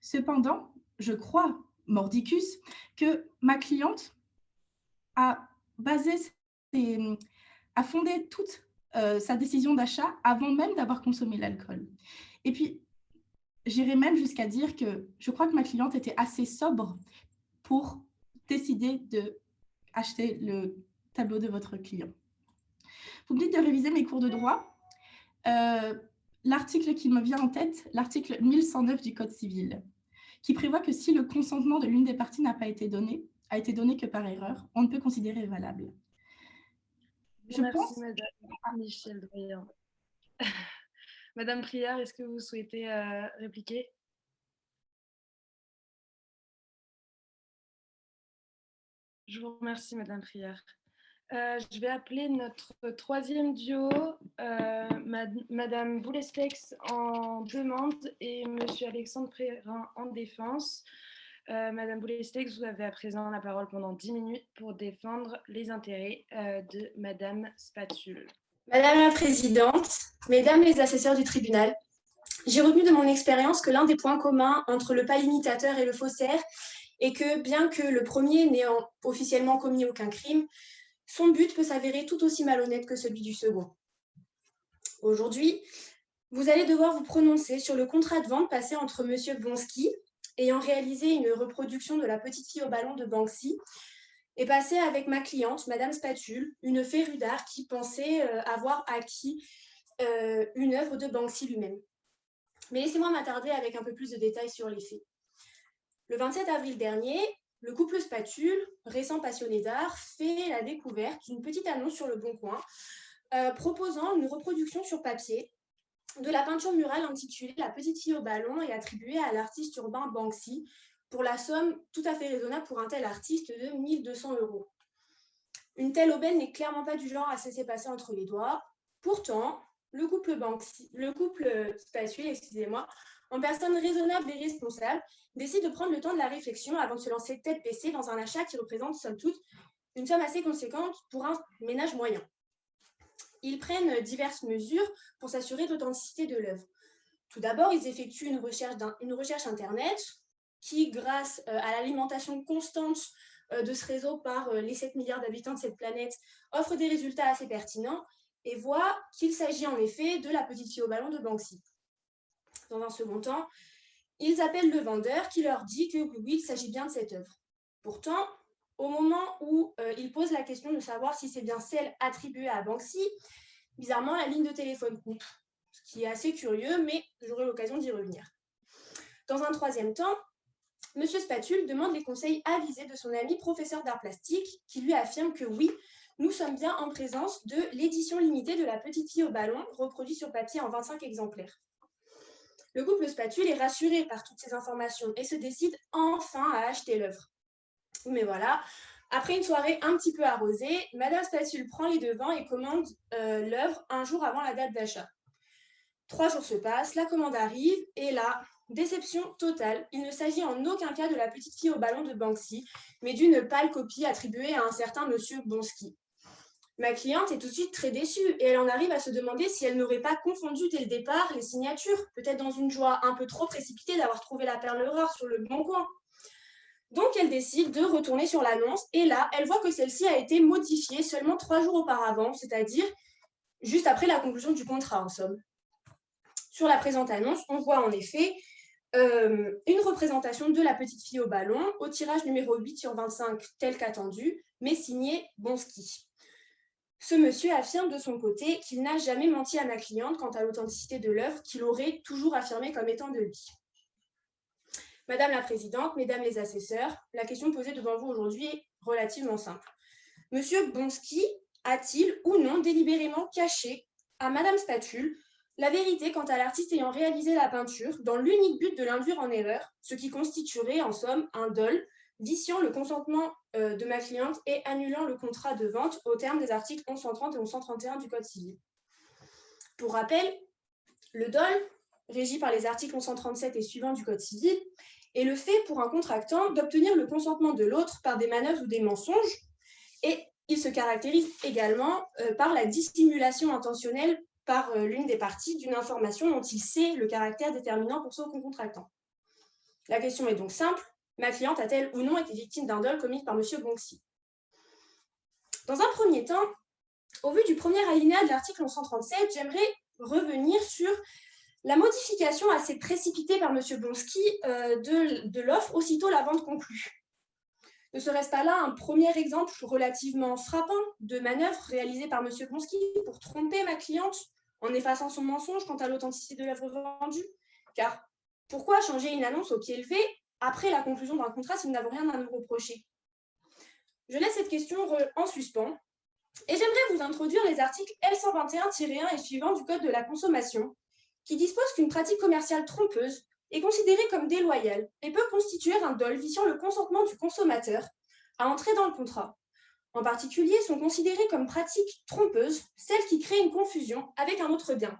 Cependant, je crois, mordicus, que ma cliente a fondé toute sa décision d'achat avant même d'avoir consommé l'alcool. Et puis, j'irais même jusqu'à dire que je crois que ma cliente était assez sobre pour décider d'acheter le tableau de votre client. Vous me dites de réviser mes cours de droit. L'article qui me vient en tête, l'article 1109 du Code civil, qui prévoit que si le consentement de l'une des parties n'a pas été donné, a été donné que par erreur, on ne peut considérer valable. Merci, Madame Michel Doyen. Madame Priard, est-ce que vous souhaitez répliquer? Je vous remercie, Madame Priard. Je vais appeler notre troisième duo, Madame Boulestex en demande et Monsieur Alexandre Prérin en défense. Madame Boulestex, vous avez à présent la parole pendant 10 minutes pour défendre les intérêts de Madame Spatule. Madame la Présidente, Mesdames les assesseurs du tribunal, j'ai retenu de mon expérience que l'un des points communs entre le pas imitateur et le faussaire est que, bien que le premier n'ayant officiellement commis aucun crime, son but peut s'avérer tout aussi malhonnête que celui du second. Aujourd'hui, vous allez devoir vous prononcer sur le contrat de vente passé entre Monsieur Blonsky, ayant réalisé une reproduction de La petite fille au ballon de Banksy, et passé avec ma cliente, Madame Spatule, une férue d'art qui pensait avoir acquis une œuvre de Banksy lui-même. Mais laissez-moi m'attarder avec un peu plus de détails sur les faits. Le 27 avril dernier, le couple Spatule, récent passionné d'art, fait la découverte d'une petite annonce sur Le Bon Coin proposant une reproduction sur papier de la peinture murale intitulée La petite fille au ballon et attribuée à l'artiste urbain Banksy pour la somme tout à fait raisonnable pour un tel artiste de 1 200 €. Une telle aubaine n'est clairement pas du genre à se laisser passer entre les doigts. Pourtant, le couple Spatule, en personne raisonnable et responsable, décide de prendre le temps de la réflexion avant de se lancer tête baissée dans un achat qui représente, somme toute, une somme assez conséquente pour un ménage moyen. Ils prennent diverses mesures pour s'assurer de l'authenticité de l'œuvre. Tout d'abord, ils effectuent une recherche Internet qui, grâce à l'alimentation constante de ce réseau par les 7 milliards d'habitants de cette planète, offre des résultats assez pertinents et voit qu'il s'agit en effet de La petite fille au ballon de Banksy. Dans un second temps, ils appellent le vendeur qui leur dit que oui, il s'agit bien de cette œuvre. Pourtant, au moment où ils posent la question de savoir si c'est bien celle attribuée à Banksy, bizarrement, la ligne de téléphone coupe, ce qui est assez curieux, mais j'aurai l'occasion d'y revenir. Dans un troisième temps, M. Spatule demande les conseils avisés de son ami professeur d'art plastique qui lui affirme que oui, nous sommes bien en présence de l'édition limitée de La petite fille au ballon, reproduite sur papier en 25 exemplaires. Le couple Spatule est rassuré par toutes ces informations et se décide enfin à acheter l'œuvre. Mais voilà, après une soirée un petit peu arrosée, Madame Spatule prend les devants et commande l'œuvre un jour avant la date d'achat. 3 jours se passent, la commande arrive et là, déception totale, il ne s'agit en aucun cas de La petite fille au ballon de Banksy, mais d'une pâle copie attribuée à un certain Monsieur Blonsky. Ma cliente est tout de suite très déçue et elle en arrive à se demander si elle n'aurait pas confondu dès le départ les signatures, peut-être dans une joie un peu trop précipitée d'avoir trouvé la perle rare sur Le Bon Coin. Donc, elle décide de retourner sur l'annonce et là, elle voit que celle-ci a été modifiée seulement 3 jours auparavant, c'est-à-dire juste après la conclusion du contrat, en somme. Sur la présente annonce, on voit en effet une représentation de La petite fille au ballon au tirage numéro 8 sur 25 tel qu'attendu, mais signé Blonsky. Ce monsieur affirme de son côté qu'il n'a jamais menti à ma cliente quant à l'authenticité de l'œuvre qu'il aurait toujours affirmé comme étant de lui. Madame la Présidente, Mesdames les assesseurs, la question posée devant vous aujourd'hui est relativement simple. Monsieur Blonsky a-t-il ou non délibérément caché à Madame Spatule la vérité quant à l'artiste ayant réalisé la peinture dans l'unique but de l'induire en erreur, ce qui constituerait en somme un dol, viciant le consentement de ma cliente et annulant le contrat de vente au terme des articles 1130 et 1131 du Code civil. Pour rappel, le dol, régi par les articles 1137 et suivants du Code civil, est le fait pour un contractant d'obtenir le consentement de l'autre par des manœuvres ou des mensonges, et il se caractérise également par la dissimulation intentionnelle par l'une des parties d'une information dont il sait le caractère déterminant pour son contractant. La question est donc simple, ma cliente a-t-elle ou non été victime d'un dol commis par M. Bonxy? Dans un premier temps, au vu du premier alinéa de l'article 1137, j'aimerais revenir sur la modification assez précipitée par M. Bonxy de l'offre aussitôt la vente conclue. Ne serait-ce pas là un premier exemple relativement frappant de manœuvre réalisée par M. Bonxy pour tromper ma cliente en effaçant son mensonge quant à l'authenticité de l'œuvre vendue? Car pourquoi changer une annonce au pied levé après la conclusion d'un contrat si nous n'avons rien à nous reprocher? Je laisse cette question en suspens et j'aimerais vous introduire les articles L121-1 et suivants du Code de la consommation qui disposent qu'une pratique commerciale trompeuse est considérée comme déloyale et peut constituer un dol viciant le consentement du consommateur à entrer dans le contrat. En particulier, sont considérées comme pratiques trompeuses celles qui créent une confusion avec un autre bien.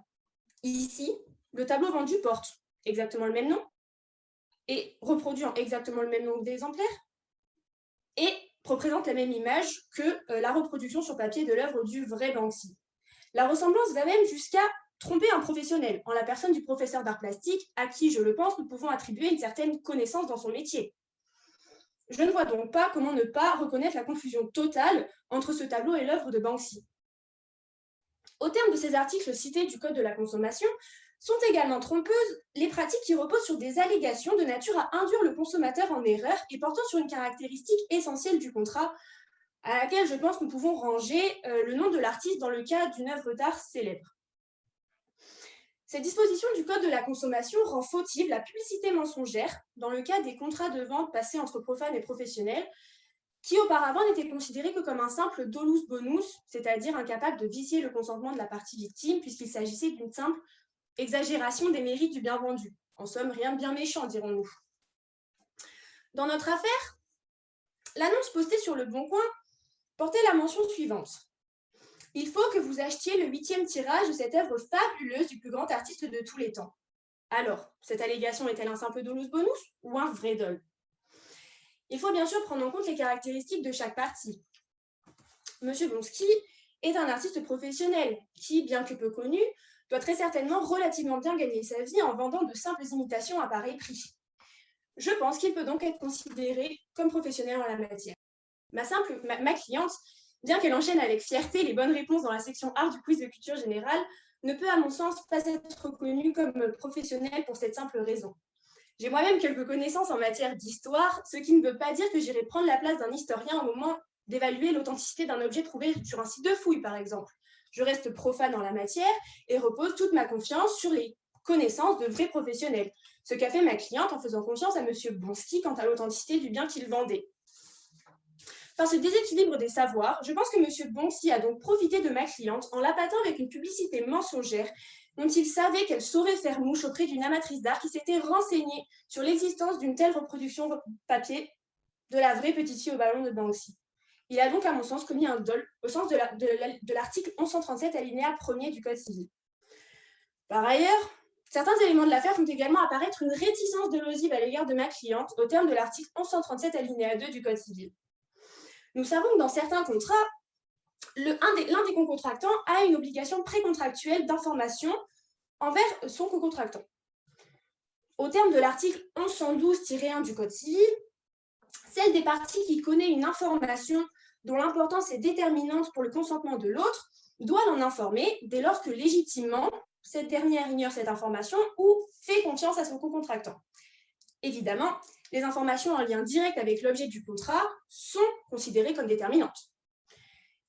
Ici, le tableau vendu porte exactement le même nom et reproduit exactement le même nombre d'exemplaires et représente la même image que la reproduction sur papier de l'œuvre du vrai Banksy. La ressemblance va même jusqu'à tromper un professionnel, en la personne du professeur d'art plastique, à qui, je le pense, nous pouvons attribuer une certaine connaissance dans son métier. Je ne vois donc pas comment ne pas reconnaître la confusion totale entre ce tableau et l'œuvre de Banksy. Au terme de ces articles cités du Code de la consommation, sont également trompeuses les pratiques qui reposent sur des allégations de nature à induire le consommateur en erreur et portant sur une caractéristique essentielle du contrat, à laquelle je pense que nous pouvons ranger le nom de l'artiste dans le cas d'une œuvre d'art célèbre. Cette disposition du Code de la consommation rend fautive la publicité mensongère dans le cas des contrats de vente passés entre profanes et professionnels, qui auparavant n'étaient considérés que comme un simple dolus bonus, c'est-à-dire incapable de vicier le consentement de la partie victime, puisqu'il s'agissait d'une simple exagération des mérites du bien vendu. En somme, rien de bien méchant, dirons-nous. Dans notre affaire, l'annonce postée sur Le Bon Coin portait la mention suivante. Il faut que vous achetiez le 8e tirage de cette œuvre fabuleuse du plus grand artiste de tous les temps. Alors, cette allégation est-elle un simple dolus bonus ou un vrai dol? Il faut bien sûr prendre en compte les caractéristiques de chaque partie. M. Bonxy est un artiste professionnel qui, bien que peu connu, doit très certainement relativement bien gagner sa vie en vendant de simples imitations à pareil prix. Je pense qu'il peut donc être considéré comme professionnel en la matière. Ma cliente, bien qu'elle enchaîne avec fierté les bonnes réponses dans la section art du quiz de culture générale, ne peut à mon sens pas être reconnue comme professionnelle pour cette simple raison. J'ai moi-même quelques connaissances en matière d'histoire, ce qui ne veut pas dire que j'irai prendre la place d'un historien au moment d'évaluer l'authenticité d'un objet trouvé sur un site de fouille, par exemple. Je reste profane en la matière et repose toute ma confiance sur les connaissances de vrais professionnels, ce qu'a fait ma cliente en faisant confiance à M. Bonxy quant à l'authenticité du bien qu'il vendait. Par ce déséquilibre des savoirs, je pense que M. Bonxy a donc profité de ma cliente en l'appâtant avec une publicité mensongère dont il savait qu'elle saurait faire mouche auprès d'une amatrice d'art qui s'était renseignée sur l'existence d'une telle reproduction papier de la vraie petite fille au ballon de Banksy. Il a donc, à mon sens, commis un dol au sens de l'article 1137 alinéa 1er du Code civil. Par ailleurs, certains éléments de l'affaire font également apparaître une réticence dolosive à l'égard de ma cliente au terme de l'article 1137 alinéa 2 du Code civil. Nous savons que dans certains contrats, l'un des co-contractants a une obligation précontractuelle d'information envers son co-contractant. Au terme de l'article 1112-1 du Code civil, celle des parties qui connaît une information dont l'importance est déterminante pour le consentement de l'autre doit l'en informer dès lors que légitimement cette dernière ignore cette information ou fait confiance à son co-contractant. Évidemment, les informations en lien direct avec l'objet du contrat sont considérées comme déterminantes.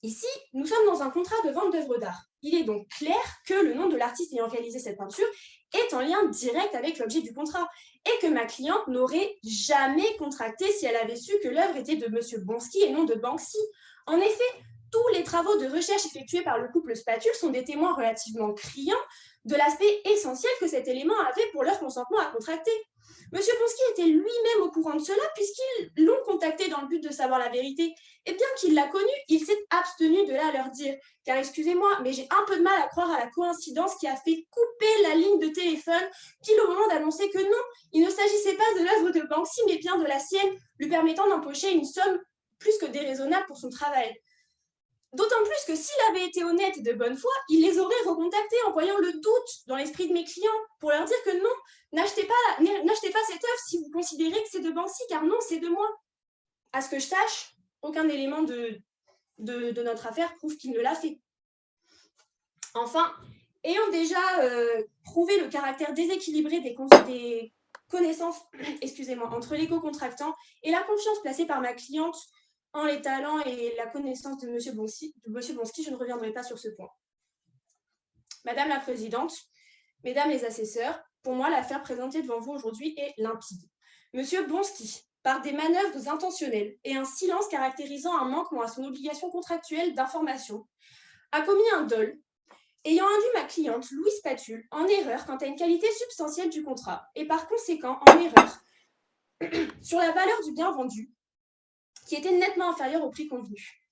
Ici, nous sommes dans un contrat de vente d'œuvres d'art. Il est donc clair que le nom de l'artiste ayant réalisé cette peinture est en lien direct avec l'objet du contrat et que ma cliente n'aurait jamais contracté si elle avait su que l'œuvre était de M. Bonxy et non de Banksy. En effet, tous les travaux de recherche effectués par le couple Spatule sont des témoins relativement criants de l'aspect essentiel que cet élément avait pour leur consentement à contracter. Monsieur Bonsky était lui-même au courant de cela puisqu'ils l'ont contacté dans le but de savoir la vérité. Et bien qu'il l'a connu, il s'est abstenu de là leur dire. Car excusez-moi, mais j'ai un peu de mal à croire à la coïncidence qui a fait couper la ligne de téléphone pile au moment d'annoncer que non, il ne s'agissait pas de l'œuvre de Banksy, mais bien de la sienne, lui permettant d'empocher une somme plus que déraisonnable pour son travail. D'autant plus que s'il avait été honnête et de bonne foi, il les aurait recontactés en voyant le doute dans l'esprit de mes clients pour leur dire que non, n'achetez pas cette œuvre si vous considérez que c'est de Banksy, car non, c'est de moi. À ce que je sache, aucun élément de notre affaire prouve qu'il ne l'a fait. Enfin, ayant déjà prouvé le caractère déséquilibré des connaissances entre l'éco-contractant et la confiance placée par ma cliente en les talents et la connaissance de M. Bonsky, je ne reviendrai pas sur ce point. Madame la Présidente, Mesdames les assesseurs, pour moi, l'affaire présentée devant vous aujourd'hui est limpide. M. Bonsky, par des manœuvres intentionnelles et un silence caractérisant un manquement à son obligation contractuelle d'information, a commis un dol ayant induit ma cliente, Louise Spatule, en erreur quant à une qualité substantielle du contrat et par conséquent en erreur sur la valeur du bien vendu, qui était nettement inférieur au prix convenu.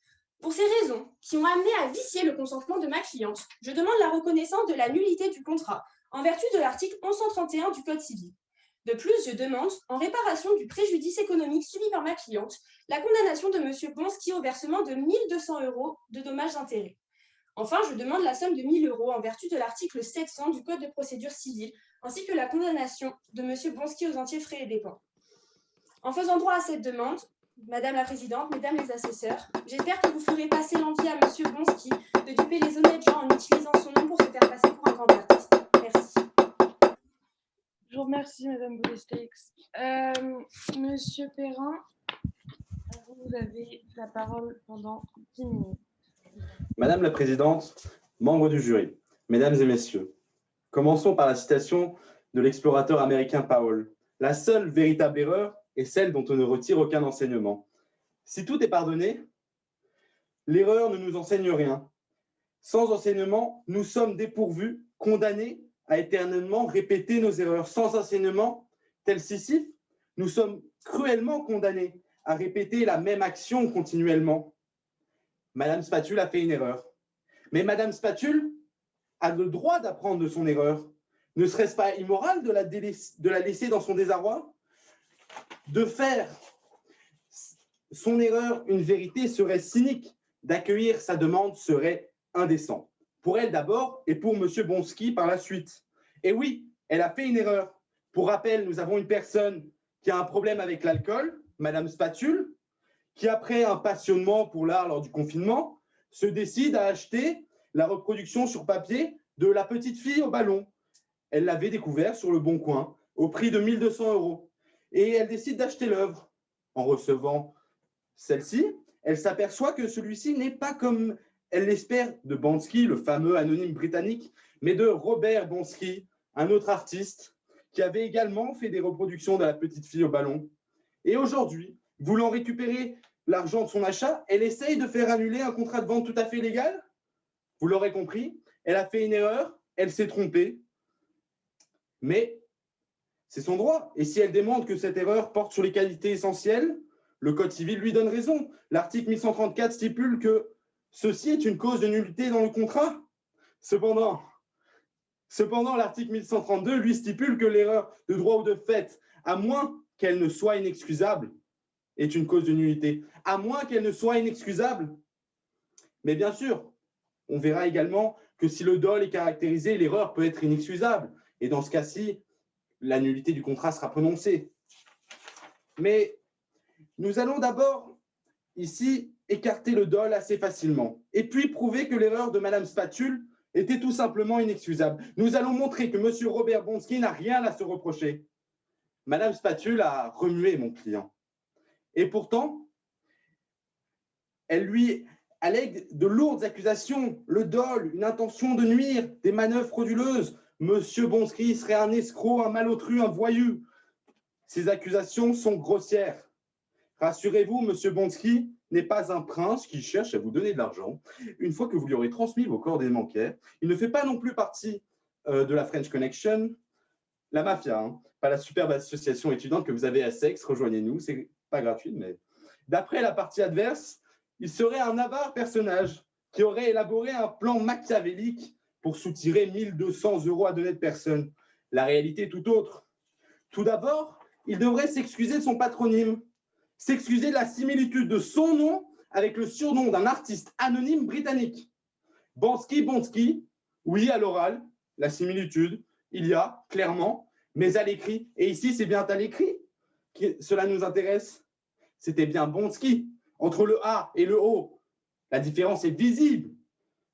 Pour ces raisons qui ont amené à vicier le consentement de ma cliente, je demande la reconnaissance de la nullité du contrat en vertu de l'article 1131 du Code civil. De plus, je demande, en réparation du préjudice économique subi par ma cliente, la condamnation de M. Bonsky au versement de 1 200 € de dommages d'intérêt. Enfin, je demande la somme de 1 000 € en vertu de l'article 700 du Code de procédure civile, ainsi que la condamnation de M. Bonsky aux entiers frais et dépens. En faisant droit à cette demande, Madame la Présidente, Mesdames les assesseurs, j'espère que vous ferez passer l'envie à M. Bonsky de duper les honnêtes gens en utilisant son nom pour se faire passer pour un grand artiste. Merci. Je vous remercie, Madame Boulestex. Monsieur Perrin, vous avez la parole pendant 10 minutes. Madame la Présidente, membres du jury, Mesdames et Messieurs, commençons par la citation de l'explorateur américain Powell. La seule véritable erreur est celle dont on ne retire aucun enseignement. Si tout est pardonné, l'erreur ne nous enseigne rien. Sans enseignement, nous sommes dépourvus, condamnés à éternellement répéter nos erreurs. Sans enseignement, tel Sisyphe, nous sommes cruellement condamnés à répéter la même action continuellement. Madame Spatule a fait une erreur. Mais Madame Spatule a le droit d'apprendre de son erreur. Ne serait-ce pas immoral de la laisser dans son désarroi? De faire son erreur une vérité serait cynique. D'accueillir sa demande serait indécent. Pour elle d'abord et pour M. Bonsky par la suite. Et oui, elle a fait une erreur. Pour rappel, nous avons une personne qui a un problème avec l'alcool, Madame Spatule, qui, après un passionnement pour l'art lors du confinement, se décide à acheter la reproduction sur papier de La petite fille au ballon. Elle l'avait découvert sur le Bon Coin au prix de 1 200 €. Et elle décide d'acheter l'œuvre. En recevant celle-ci, elle s'aperçoit que celui-ci n'est pas comme elle l'espère de Bonsky, le fameux anonyme britannique, mais de Robert Bonsky, un autre artiste qui avait également fait des reproductions de La petite fille au ballon. Et aujourd'hui, voulant récupérer l'argent de son achat, elle essaye de faire annuler un contrat de vente tout à fait légal. Vous l'aurez compris, elle a fait une erreur, elle s'est trompée, mais c'est son droit. Et si elle démontre que cette erreur porte sur les qualités essentielles, le Code civil lui donne raison. L'article 1134 stipule que ceci est une cause de nullité dans le contrat. Cependant, l'article 1132 lui stipule que l'erreur de droit ou de fait, à moins qu'elle ne soit inexcusable, est une cause de nullité. À moins qu'elle ne soit inexcusable. Mais bien sûr, on verra également que si le dol est caractérisé, l'erreur peut être inexcusable. Et dans ce cas-ci, la nullité du contrat sera prononcée. Mais nous allons d'abord, ici, écarter le dol assez facilement. Et puis prouver que l'erreur de Madame Spatule était tout simplement inexcusable. Nous allons montrer que M. Robert Bonsky n'a rien à se reprocher. Madame Spatule a remué mon client. Et pourtant, elle lui allègue de lourdes accusations, le dol, une intention de nuire, des manœuvres frauduleuses. Monsieur Bonsky serait un escroc, un malotru, un voyou. Ces accusations sont grossières. Rassurez-vous, Monsieur Bonsky n'est pas un prince qui cherche à vous donner de l'argent. Une fois que vous lui aurez transmis vos coordonnées bancaires, il ne fait pas non plus partie de la French Connection, la mafia, hein, pas la superbe association étudiante que vous avez à Sex. Rejoignez-nous, c'est pas gratuit, mais d'après la partie adverse, il serait un avare personnage qui aurait élaboré un plan machiavélique pour soutirer 1 200 € à d'honnêtes personnes. La réalité est tout autre. Tout d'abord, il devrait s'excuser de son patronyme, s'excuser de la similitude de son nom avec le surnom d'un artiste anonyme britannique. Bonsky, oui, à l'oral, la similitude, il y a, clairement, mais à l'écrit. Et ici, c'est bien à l'écrit que cela nous intéresse. C'était bien Bonsky. Entre le A et le O, la différence est visible.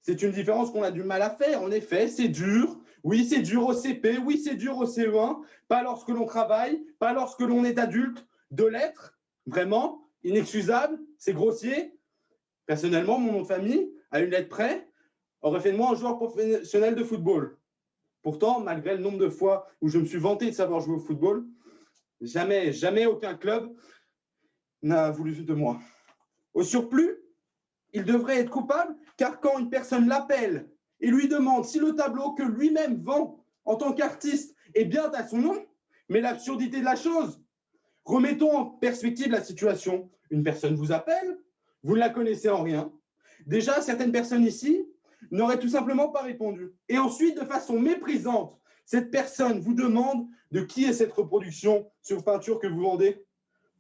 C'est une différence qu'on a du mal à faire. En effet, c'est dur. Oui, c'est dur au CP. Oui, c'est dur au CE1. Pas lorsque l'on travaille, pas lorsque l'on est adulte. De l'être, vraiment, inexcusable, c'est grossier. Personnellement, mon nom de famille, à une lettre près, aurait fait de moi un joueur professionnel de football. Pourtant, malgré le nombre de fois où je me suis vanté de savoir jouer au football, jamais aucun club n'a voulu de moi. Au surplus, il devrait être coupable car quand une personne l'appelle et lui demande si le tableau que lui-même vend en tant qu'artiste est bien à son nom, mais l'absurdité de la chose. Remettons en perspective la situation. Une personne vous appelle, vous ne la connaissez en rien. Déjà, certaines personnes ici n'auraient tout simplement pas répondu. Et ensuite, de façon méprisante, cette personne vous demande de qui est cette reproduction sur peinture que vous vendez.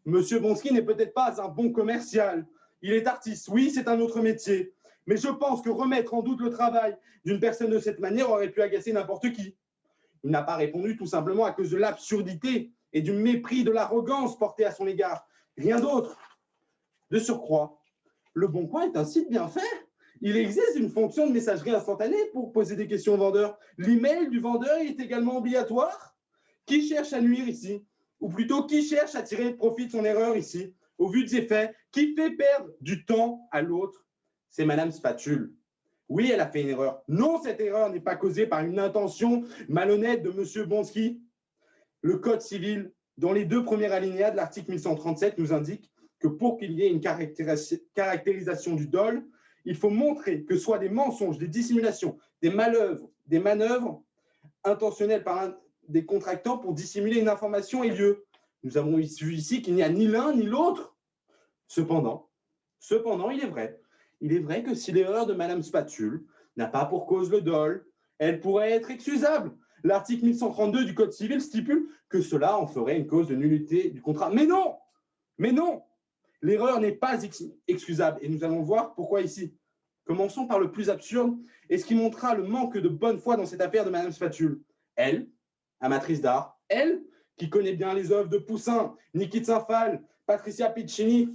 Monsieur Bonsky n'est peut-être pas un bon commercial. Il est artiste, oui, c'est un autre métier. Mais je pense que remettre en doute le travail d'une personne de cette manière aurait pu agacer n'importe qui. Il n'a pas répondu tout simplement à cause de l'absurdité et du mépris, de l'arrogance portée à son égard. Rien d'autre. De surcroît, Le Bon Coin est un site bien fait. Il existe une fonction de messagerie instantanée pour poser des questions au vendeur. L'email du vendeur est également obligatoire. Qui cherche à nuire ici? Ou plutôt, qui cherche à tirer profit de son erreur ici? Au vu de ses faits, qui fait perdre du temps à l'autre? C'est Madame Spatule. Oui, elle a fait une erreur. Non, cette erreur n'est pas causée par une intention malhonnête de Monsieur Bonsky. Le Code civil, dans les 2 premiers alinéas de l'article 1137, nous indique que pour qu'il y ait une caractérisation du dol, il faut montrer que soit des mensonges, des dissimulations, des manœuvres intentionnelles par des contractants pour dissimuler une information ait lieu. Nous avons vu ici qu'il n'y a ni l'un ni l'autre. Cependant, il est vrai que si l'erreur de Madame Spatule n'a pas pour cause le dol, elle pourrait être excusable. L'article 1132 du Code civil stipule que cela en ferait une cause de nullité du contrat. Mais non, l'erreur n'est pas excusable et nous allons voir pourquoi ici. Commençons par le plus absurde et ce qui montrera le manque de bonne foi dans cette affaire de Madame Spatule. Elle, amatrice d'art, elle, qui connaît bien les œuvres de Poussin, Niki de Saint-Phal, Patricia Piccini,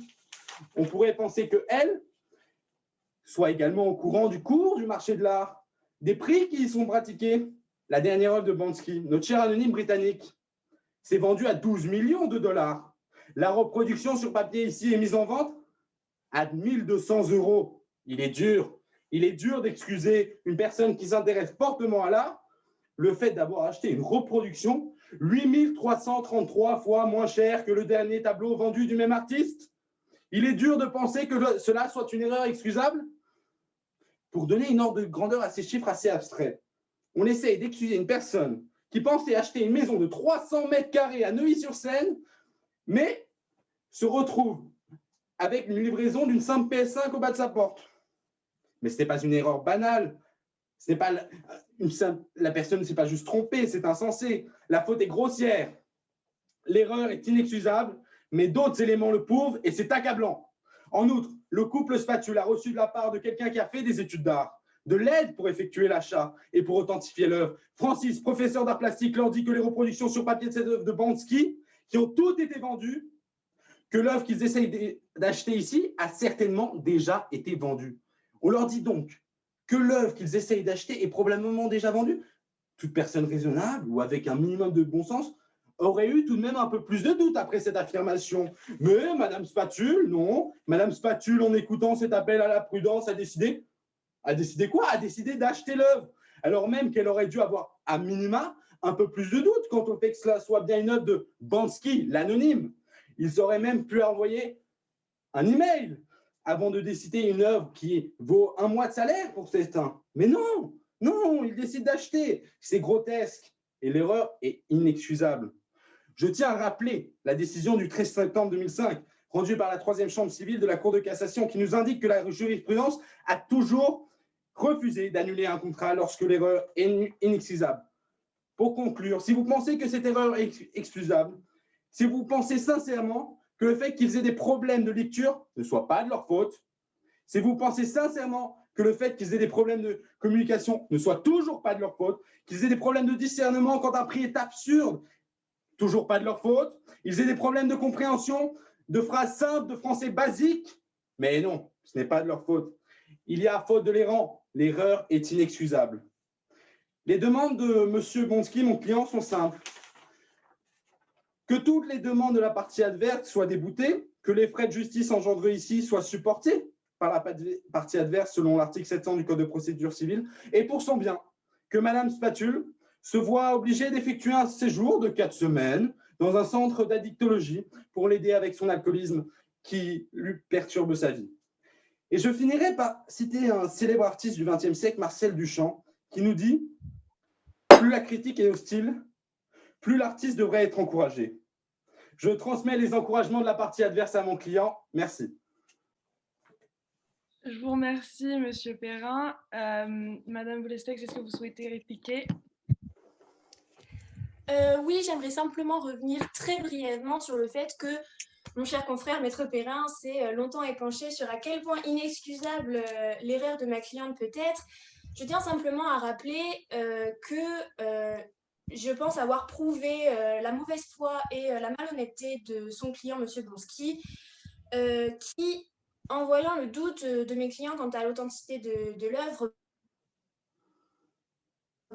on pourrait penser que elle soit également au courant du cours du marché de l'art, des prix qui y sont pratiqués. La dernière œuvre de Bonsky, notre cher anonyme britannique, s'est vendue à 12 millions de dollars. La reproduction sur papier ici est mise en vente à 1 200 €. Il est dur d'excuser une personne qui s'intéresse fortement à l'art le fait d'avoir acheté une reproduction 8 333 fois moins cher que le dernier tableau vendu du même artiste. Il est dur de penser que cela soit une erreur excusable. Pour donner une ordre de grandeur à ces chiffres assez abstraits, on essaye d'excuser une personne qui pensait acheter une maison de 300 mètres carrés à Neuilly-sur-Seine, mais se retrouve avec une livraison d'une simple PS5 au bas de sa porte. Mais ce n'est pas une erreur banale. Ce n'est pas la personne ne s'est pas juste trompée, c'est insensé. La faute est grossière. L'erreur est inexcusable, mais d'autres éléments le prouvent et c'est accablant. En outre, le couple Spatule a reçu de la part de quelqu'un qui a fait des études d'art, de l'aide pour effectuer l'achat et pour authentifier l'œuvre. Francis, professeur d'art plastique, leur dit que les reproductions sur papier de cette œuvre de Bonsky, qui ont toutes été vendues, que l'œuvre qu'ils essayent d'acheter ici a certainement déjà été vendue. On leur dit donc que l'œuvre qu'ils essayent d'acheter est probablement déjà vendue. Toute personne raisonnable ou avec un minimum de bon sens aurait eu tout de même un peu plus de doute après cette affirmation. Mais Madame Spatule, non. Madame Spatule, en écoutant cet appel à la prudence, a décidé quoi? A décidé d'acheter l'œuvre, alors même qu'elle aurait dû avoir, à minima, un peu plus de doute quant au fait que cela soit bien une œuvre de Bonsky, l'anonyme. Ils auraient même pu envoyer un email avant de décider une œuvre qui vaut 1 mois de salaire pour certains. Mais non, non, ils décident d'acheter. C'est grotesque et l'erreur est inexcusable. Je tiens à rappeler la décision du 13 septembre 2005 rendue par la 3e chambre civile de la Cour de cassation qui nous indique que la jurisprudence a toujours refusé d'annuler un contrat lorsque l'erreur est inexcusable. Pour conclure, si vous pensez que cette erreur est excusable, si vous pensez sincèrement que le fait qu'ils aient des problèmes de lecture ne soit pas de leur faute, si vous pensez sincèrement que le fait qu'ils aient des problèmes de communication ne soit toujours pas de leur faute, qu'ils aient des problèmes de discernement quand un prix est absurde, toujours pas de leur faute, ils aient des problèmes de compréhension de phrases simples, de français basique, mais non, ce n'est pas de leur faute. Il y a faute de l'errant, l'erreur est inexcusable. Les demandes de M. Gonski, mon client, sont simples. Que toutes les demandes de la partie adverse soient déboutées, que les frais de justice engendrés ici soient supportés par la partie adverse selon l'article 700 du Code de procédure civile, et pour son bien, que Mme Spatule se voit obligée d'effectuer un séjour de 4 semaines dans un centre d'addictologie pour l'aider avec son alcoolisme qui lui perturbe sa vie. Et je finirai par citer un célèbre artiste du XXe siècle, Marcel Duchamp, qui nous dit « Plus la critique est hostile, plus l'artiste devrait être encouragé. » Je transmets les encouragements de la partie adverse à mon client. Merci. Je vous remercie, Monsieur Perrin. Madame Boulestex, est-ce que vous souhaitez répliquer? Oui, j'aimerais simplement revenir très brièvement sur le fait que mon cher confrère, Maître Perrin, s'est longtemps épanché sur à quel point inexcusable l'erreur de ma cliente peut être. Je tiens simplement à rappeler que je pense avoir prouvé la mauvaise foi et la malhonnêteté de son client, M. Gonski, qui, en voyant le doute de mes clients quant à l'authenticité de l'œuvre,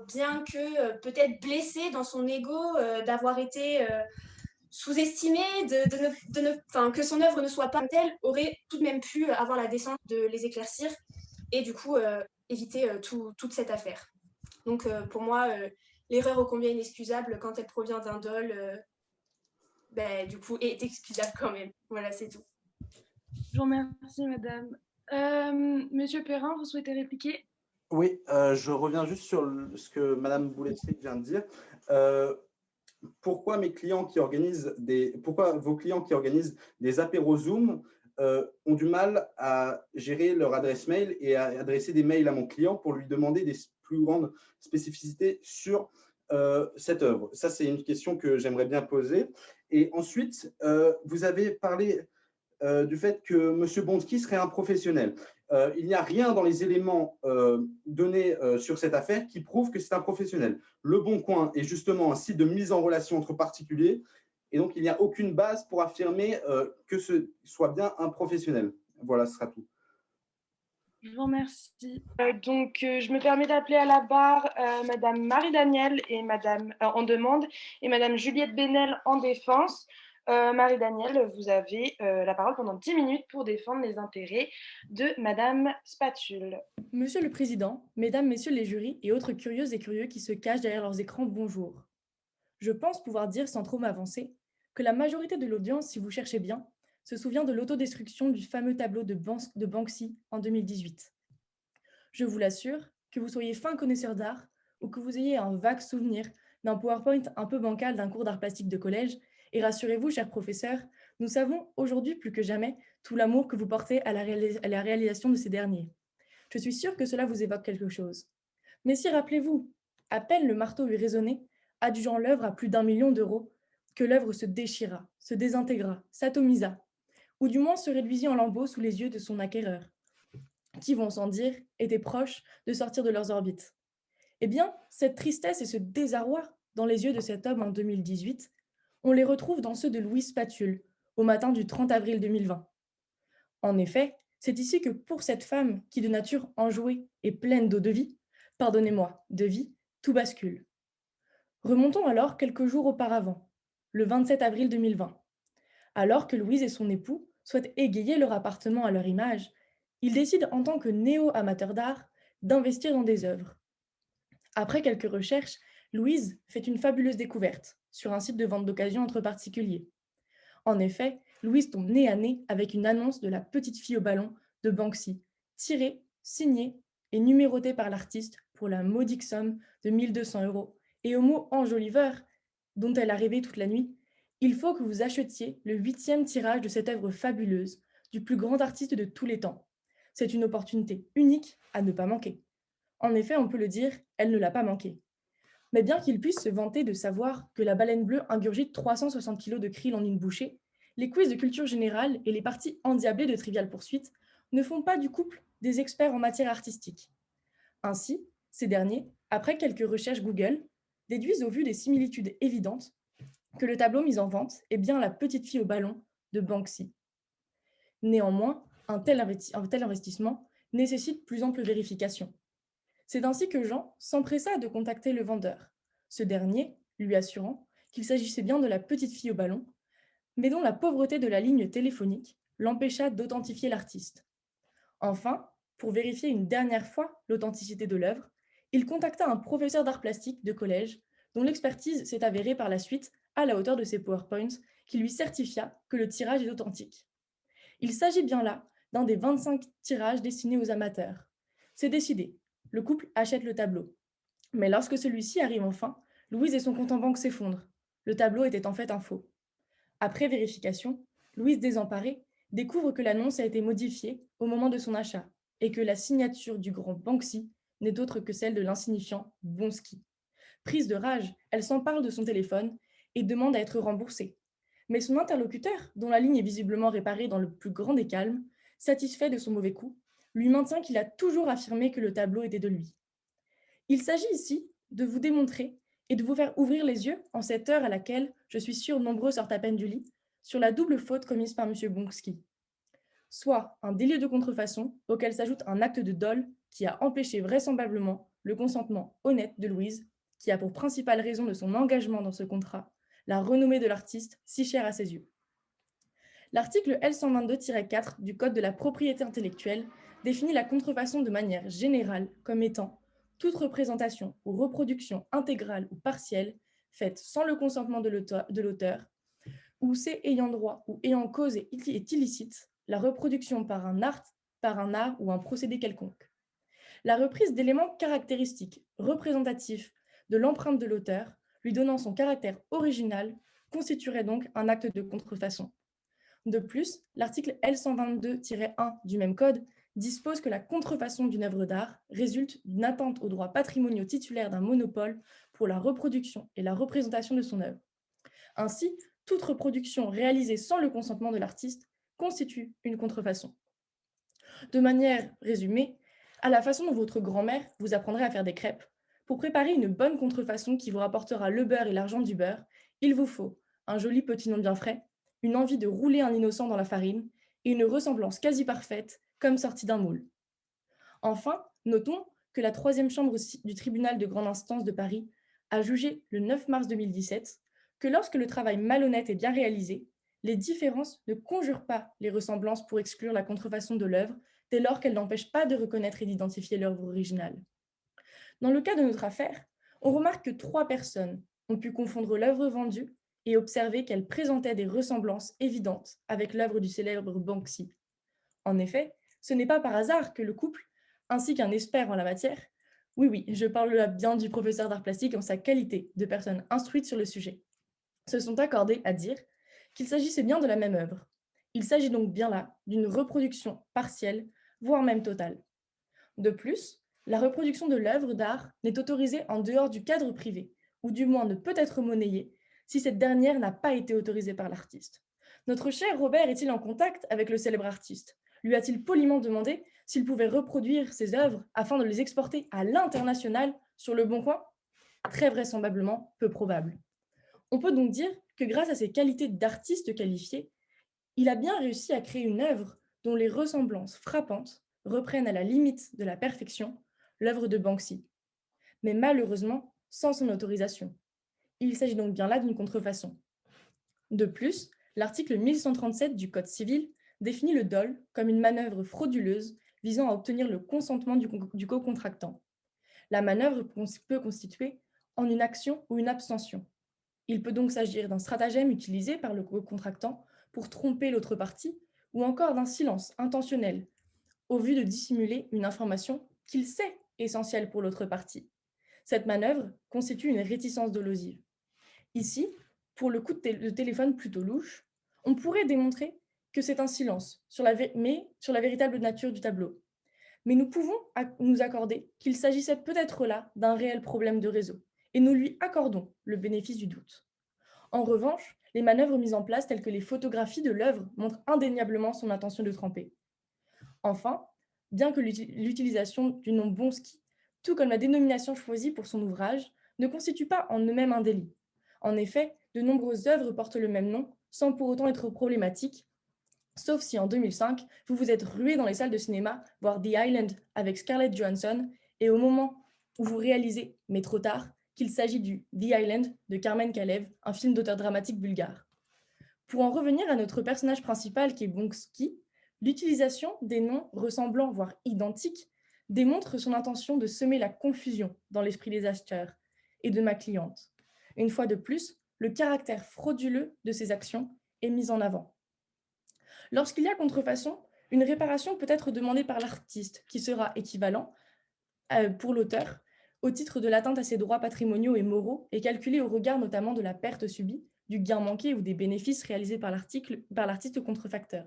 bien que peut-être blessé dans son ego d'avoir été sous-estimé, que son œuvre ne soit pas telle, aurait tout de même pu avoir la décence de les éclircir et du coup éviter toute cette affaire. Donc pour moi, l'erreur ô combien inexcusable quand elle provient d'un dol, du coup est excusable quand même. Voilà, c'est tout. Je vous remercie, madame. Monsieur Perrin, vous souhaitez répliquer? Oui, je reviens juste sur ce que Mme Boulestex vient de dire. Pourquoi vos clients qui organisent des apéros Zoom ont du mal à gérer leur adresse mail et à adresser des mails à mon client pour lui demander des plus grandes spécificités sur cette œuvre? Ça, c'est une question que j'aimerais bien poser. Et ensuite, vous avez parlé du fait que M. Gonski serait un professionnel. Il n'y a rien dans les éléments donnés sur cette affaire qui prouve que c'est un professionnel. Le Bon Coin est justement un site de mise en relation entre particuliers et donc il n'y a aucune base pour affirmer que ce soit bien un professionnel. Voilà, ce sera tout. Je vous remercie. Je me permets d'appeler à la barre Madame Marie-Danielle en demande et Madame Juliette Bénel en défense. Marie-Danielle, vous avez la parole pendant 10 minutes pour défendre les intérêts de Madame Spatule. Monsieur le Président, Mesdames, Messieurs les jurys et autres curieuses et curieux qui se cachent derrière leurs écrans, bonjour. Je pense pouvoir dire sans trop m'avancer que la majorité de l'audience, si vous cherchez bien, se souvient de l'autodestruction du fameux tableau de Banksy en 2018. Je vous l'assure, que vous soyez fin connaisseur d'art ou que vous ayez un vague souvenir d'un PowerPoint un peu bancal d'un cours d'art plastique de collège, et rassurez-vous, chers professeurs, nous savons aujourd'hui plus que jamais tout l'amour que vous portez à la réalisation de ces derniers. Je suis sûre que cela vous évoque quelque chose. Mais si, rappelez-vous, à peine le marteau eut résonné, adjugeant l'œuvre à plus d'1 million d'euros, que l'œuvre se déchira, se désintégra, s'atomisa, ou du moins se réduisit en lambeaux sous les yeux de son acquéreur, qui, vont sans dire, étaient proches de sortir de leurs orbites. Eh bien, cette tristesse et ce désarroi dans les yeux de cet homme en 2018, on les retrouve dans ceux de Louise Spatule, au matin du 30 avril 2020. En effet, c'est ici que pour cette femme qui de nature enjouée et pleine d'eau de vie, pardonnez-moi, de vie, tout bascule. Remontons alors quelques jours auparavant, le 27 avril 2020. Alors que Louise et son époux souhaitent égayer leur appartement à leur image, ils décident en tant que néo-amateurs d'art d'investir dans des œuvres. Après quelques recherches, Louise fait une fabuleuse découverte sur un site de vente d'occasion entre particuliers. En effet, Louise tombe nez à nez avec une annonce de la petite fille au ballon de Banksy, tirée, signée et numérotée par l'artiste pour la modique somme de 1200 € et au mot enjoliveur dont elle a rêvé toute la nuit: il faut que vous achetiez le 8e tirage de cette œuvre fabuleuse du plus grand artiste de tous les temps. C'est une opportunité unique à ne pas manquer. En effet, on peut le dire, elle ne l'a pas manqué. Mais bien qu'il puisse se vanter de savoir que la baleine bleue ingurgite 360 kg de krill en une bouchée, les quiz de culture générale et les parties endiablées de Trivial Poursuite ne font pas du couple des experts en matière artistique. Ainsi, ces derniers, après quelques recherches Google, déduisent au vu des similitudes évidentes que le tableau mis en vente est bien La petite fille au ballon de Banksy. Néanmoins, un tel investissement nécessite plus ample vérification. C'est ainsi que Jean s'empressa de contacter le vendeur, ce dernier lui assurant qu'il s'agissait bien de la petite fille au ballon, mais dont la pauvreté de la ligne téléphonique l'empêcha d'authentifier l'artiste. Enfin, pour vérifier une dernière fois l'authenticité de l'œuvre, il contacta un professeur d'art plastique de collège dont l'expertise s'est avérée par la suite à la hauteur de ses PowerPoints qui lui certifia que le tirage est authentique. Il s'agit bien là d'un des 25 tirages destinés aux amateurs. C'est décidé, le couple achète le tableau. Mais lorsque celui-ci arrive enfin, Louise et son compte en banque s'effondrent. Le tableau était en fait un faux. Après vérification, Louise, désemparée, découvre que l'annonce a été modifiée au moment de son achat et que la signature du grand Banksy n'est autre que celle de l'insignifiant Bonsky. Prise de rage, elle s'empare de son téléphone et demande à être remboursée. Mais son interlocuteur, dont la ligne est visiblement réparée dans le plus grand des calmes, satisfait de son mauvais coup, lui maintient qu'il a toujours affirmé que le tableau était de lui. Il s'agit ici de vous démontrer et de vous faire ouvrir les yeux en cette heure à laquelle, je suis sûre, nombreux sortent à peine du lit, sur la double faute commise par M. Bonsky. Soit un délit de contrefaçon auquel s'ajoute un acte de dol qui a empêché vraisemblablement le consentement honnête de Louise, qui a pour principale raison de son engagement dans ce contrat la renommée de l'artiste si chère à ses yeux. L'article L122-4 du Code de la propriété intellectuelle définit la contrefaçon de manière générale comme étant toute représentation ou reproduction intégrale ou partielle faite sans le consentement de l'auteur, où c'est ayant droit ou ayant cause est illicite, la reproduction par un art ou un procédé quelconque. La reprise d'éléments caractéristiques, représentatifs de l'empreinte de l'auteur, lui donnant son caractère original, constituerait donc un acte de contrefaçon. De plus, l'article L122-1 du même code dispose que la contrefaçon d'une œuvre d'art résulte d'une atteinte aux droits patrimoniaux titulaires d'un monopole pour la reproduction et la représentation de son œuvre. Ainsi, toute reproduction réalisée sans le consentement de l'artiste constitue une contrefaçon. De manière résumée, à la façon dont votre grand-mère vous apprendrait à faire des crêpes, pour préparer une bonne contrefaçon qui vous rapportera le beurre et l'argent du beurre, il vous faut un joli petit nom bien frais, une envie de rouler un innocent dans la farine et une ressemblance quasi parfaite comme sortie d'un moule. Enfin, notons que la 3e chambre du tribunal de grande instance de Paris a jugé le 9 mars 2017 que lorsque le travail malhonnête est bien réalisé, les différences ne conjurent pas les ressemblances pour exclure la contrefaçon de l'œuvre dès lors qu'elle n'empêche pas de reconnaître et d'identifier l'œuvre originale. Dans le cas de notre affaire, on remarque que 3 personnes ont pu confondre l'œuvre vendue et observer qu'elle présentait des ressemblances évidentes avec l'œuvre du célèbre Banksy. En effet, ce n'est pas par hasard que le couple, ainsi qu'un expert en la matière, oui, je parle bien du professeur d'art plastique en sa qualité de personne instruite sur le sujet, se sont accordés à dire qu'il s'agissait bien de la même œuvre. Il s'agit donc bien là d'une reproduction partielle, voire même totale. De plus, la reproduction de l'œuvre d'art n'est autorisée en dehors du cadre privé, ou du moins ne peut être monnayée, si cette dernière n'a pas été autorisée par l'artiste. Notre cher Robert est-il en contact avec le célèbre artiste? Lui a-t-il poliment demandé s'il pouvait reproduire ses œuvres afin de les exporter à l'international sur le Bon Coin? Très vraisemblablement peu probable. On peut donc dire que grâce à ses qualités d'artiste qualifié, il a bien réussi à créer une œuvre dont les ressemblances frappantes reprennent à la limite de la perfection l'œuvre de Banksy. Mais malheureusement, sans son autorisation. Il s'agit donc bien là d'une contrefaçon. De plus, l'article 1137 du Code civil définit le dol comme une manœuvre frauduleuse visant à obtenir le consentement du co-contractant. La manœuvre peut constituer en une action ou une abstention. Il peut donc s'agir d'un stratagème utilisé par le co-contractant pour tromper l'autre partie, ou encore d'un silence intentionnel, au vu de dissimuler une information qu'il sait essentielle pour l'autre partie. Cette manœuvre constitue une réticence dolosive. Ici, pour le coup de téléphone plutôt louche, on pourrait démontrer que c'est un silence sur la véritable nature du tableau. Mais nous pouvons nous accorder qu'il s'agissait peut-être là d'un réel problème de réseau, et nous lui accordons le bénéfice du doute. En revanche, les manœuvres mises en place, telles que les photographies de l'œuvre, montrent indéniablement son intention de tremper. Enfin, bien que l'utilisation du nom Bonsky, tout comme la dénomination choisie pour son ouvrage, ne constitue pas en eux-mêmes un délit. En effet, de nombreuses œuvres portent le même nom, sans pour autant être problématiques, sauf si en 2005, vous vous êtes rué dans les salles de cinéma voir The Island avec Scarlett Johansson, et au moment où vous réalisez, mais trop tard, qu'il s'agit du The Island de Carmen Kalev, un film d'auteur dramatique bulgare. Pour en revenir à notre personnage principal qui est Bonsky, l'utilisation des noms ressemblant, voire identiques, démontre son intention de semer la confusion dans l'esprit des acheteurs et de ma cliente. Une fois de plus, le caractère frauduleux de ces actions est mis en avant. Lorsqu'il y a contrefaçon, une réparation peut être demandée par l'artiste, qui sera équivalent pour l'auteur au titre de l'atteinte à ses droits patrimoniaux et moraux et calculée au regard notamment de la perte subie, du gain manqué ou des bénéfices réalisés par l'artiste contrefacteur.